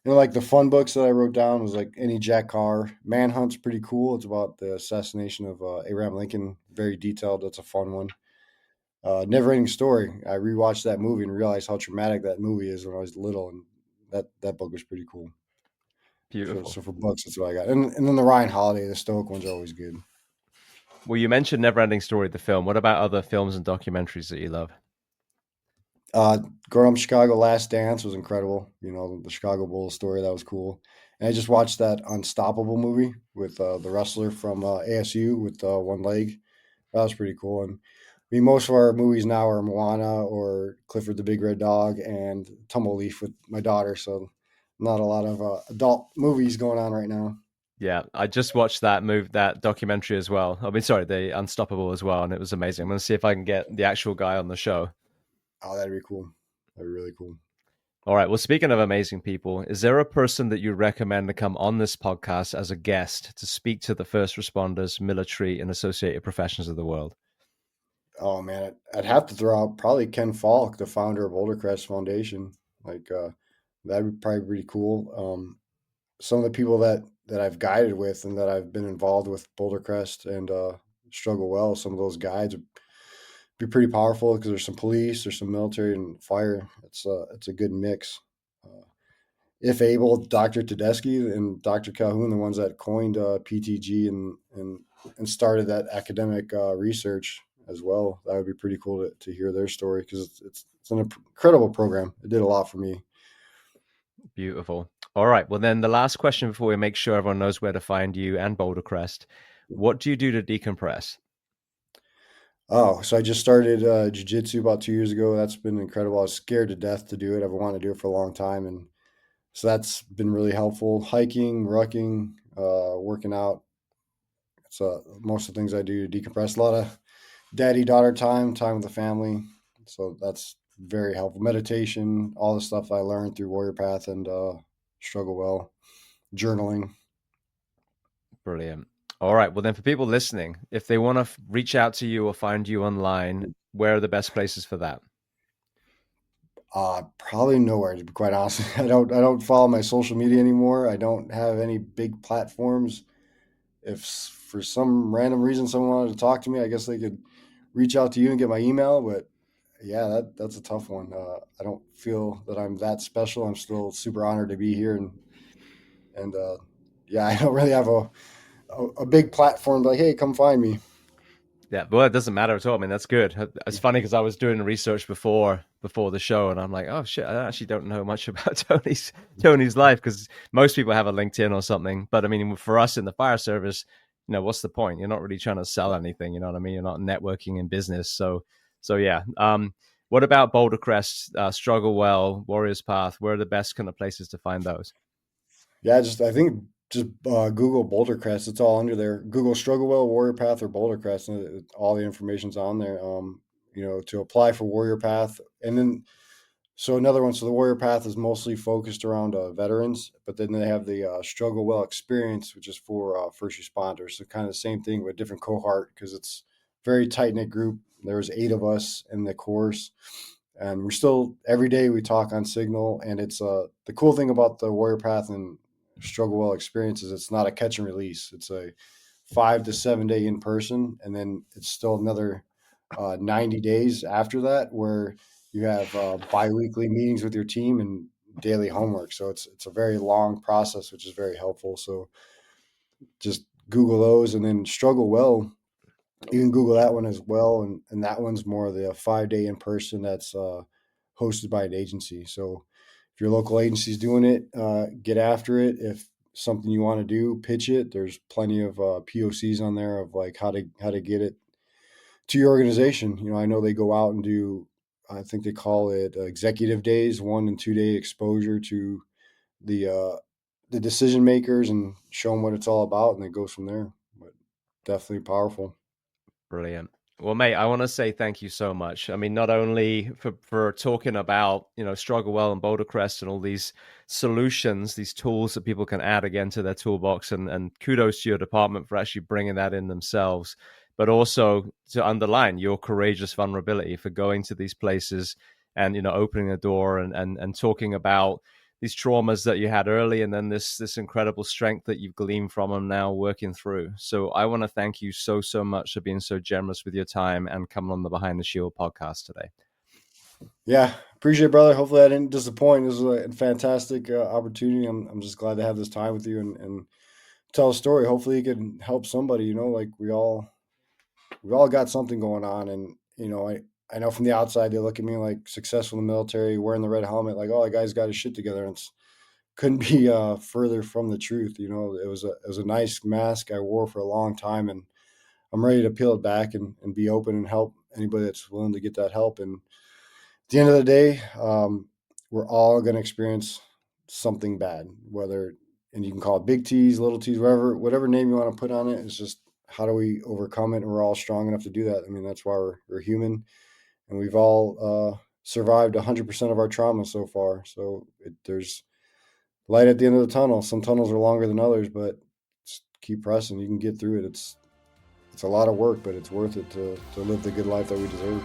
Like the fun books that I wrote down was like any Jack Carr. Manhunt's pretty cool. It's about the assassination of Abraham Lincoln. Very detailed. That's a fun one. Never Ending Story. I rewatched that movie and realized how traumatic that movie is when I was little, and that book was pretty cool. Beautiful. So for books, that's what I got. And then the Ryan Holiday, the Stoic ones are always good. Well, you mentioned Neverending Story, the film. What about other films and documentaries that you love? Uh, Growing Up in Chicago, Last Dance was incredible. The Chicago Bulls story, that was cool. And I just watched that Unstoppable movie with the wrestler from ASU with one leg. That was pretty cool. And I mean, most of our movies now are Moana or Clifford the Big Red Dog and Tumbleleaf with my daughter. So not a lot of adult movies going on right now. Yeah, I just watched that documentary as well. I mean, sorry, the Unstoppable as well, and it was amazing. I'm going to see if I can get the actual guy on the show. Oh, that'd be cool. That'd be really cool. All right. Well, speaking of amazing people, is there a person that you recommend to come on this podcast as a guest to speak to the first responders, military, and associated professions of the world? Oh man, I'd have to throw out probably Ken Falk, the founder of Boulder Crest Foundation. Like that'd be probably pretty cool. Some of the people that I've guided with and that I've been involved with Boulder Crest and Struggle Well, some of those guides would be pretty powerful because there's some police, there's some military and fire. It's a good mix. Uh, if able, Dr. Tedeschi and Dr. Calhoun, the ones that coined PTG and started that academic research as well. That would be pretty cool to hear their story because it's an incredible program. It did a lot for me. Beautiful. All right. Well, then the last question before we make sure everyone knows where to find you and Boulder Crest. What do you do to decompress? Oh, so I just started jiu-jitsu about 2 years ago. That's been incredible. I was scared to death to do it. I've wanted to do it for a long time, and so that's been really helpful. Hiking, rucking, working out. It's most of the things I do to decompress. A lot of daddy-daughter time with the family. So that's very helpful. Meditation, all the stuff I learned through Warrior Path and Struggle Well, journaling. Brilliant. All right. Well, then for people listening, if they want to reach out to you or find you online, where are the best places for that? Probably nowhere, to be quite honest. I don't follow my social media anymore. I don't have any big platforms. If for some random reason someone wanted to talk to me, I guess they could reach out to you and get my email. But yeah, that's a tough one. I don't feel that I'm that special. I'm still super honored to be here, and yeah, I don't really have a big platform. Like, hey, come find me. Yeah, well, it doesn't matter at all. I mean, that's good. It's funny because I was doing research before the show, and I'm like, oh shit, I actually don't know much about Tony's life because most people have a LinkedIn or something. But I mean, for us in the fire service, what's the point? You're not really trying to sell anything. You know what I mean? You're not networking in business. So yeah. What about Boulder Crest, Struggle Well, Warriors Path? Where are the best kind of places to find those? Yeah, I think just Google Boulder Crest. It's all under there. Google Struggle Well, Warrior Path, or Boulder Crest, and all the information's on there. To apply for Warrior Path, and then So another one. So the Warrior Path is mostly focused around veterans, but then they have the Struggle Well experience, which is for first responders. So kind of the same thing with a different cohort because it's very tight knit group. There was 8 of us in the course, and we're still every day we talk on Signal. And it's the cool thing about the Warrior Path and Struggle Well experience is it's not a catch and release. It's a 5 to 7 day in person, and then it's still another 90 days after that where you have biweekly meetings with your team and daily homework. So it's a very long process, which is very helpful. So just Google those, and then Struggle Well. You can Google that one as well, and that one's more of the 5 day in person that's hosted by an agency. So if your local agency is doing it, get after it. If something you want to do, pitch it. There's plenty of POCs on there of like how to get it to your organization. I know they go out and do, I think they call it executive days, 1 and 2 day exposure to the decision makers and show them what it's all about, and it goes from there. But definitely powerful. Brilliant. Well, mate, I want to say thank you so much. I mean, not only for talking about, Struggle Well and Boulder Crest and all these solutions, these tools that people can add again to their toolbox, and kudos to your department for actually bringing that in themselves, but also to underline your courageous vulnerability for going to these places and, opening the door and talking about these traumas that you had early, and then this incredible strength that you've gleaned from them now working through. So I want to thank you so much for being so generous with your time and coming on the Behind the Shield podcast today. Yeah, appreciate it, brother. Hopefully I didn't disappoint. This was a fantastic opportunity. I'm just glad to have this time with you and tell a story. Hopefully it can help somebody. Like we've all got something going on, and I know from the outside they look at me like successful in the military, wearing the red helmet, like, oh, that guy's got his shit together. And it's couldn't be further from the truth. It was a nice mask I wore for a long time, and I'm ready to peel it back and be open and help anybody that's willing to get that help. And at the end of the day, we're all going to experience something bad, and you can call it big T's, little T's, whatever name you want to put on it. It's just, how do we overcome it? And we're all strong enough to do that. I mean, that's why we're human, and we've all survived 100% of our trauma so far. So there's light at the end of the tunnel. Some tunnels are longer than others, but just keep pressing. You can get through it. It's a lot of work, but it's worth it to live the good life that we deserve.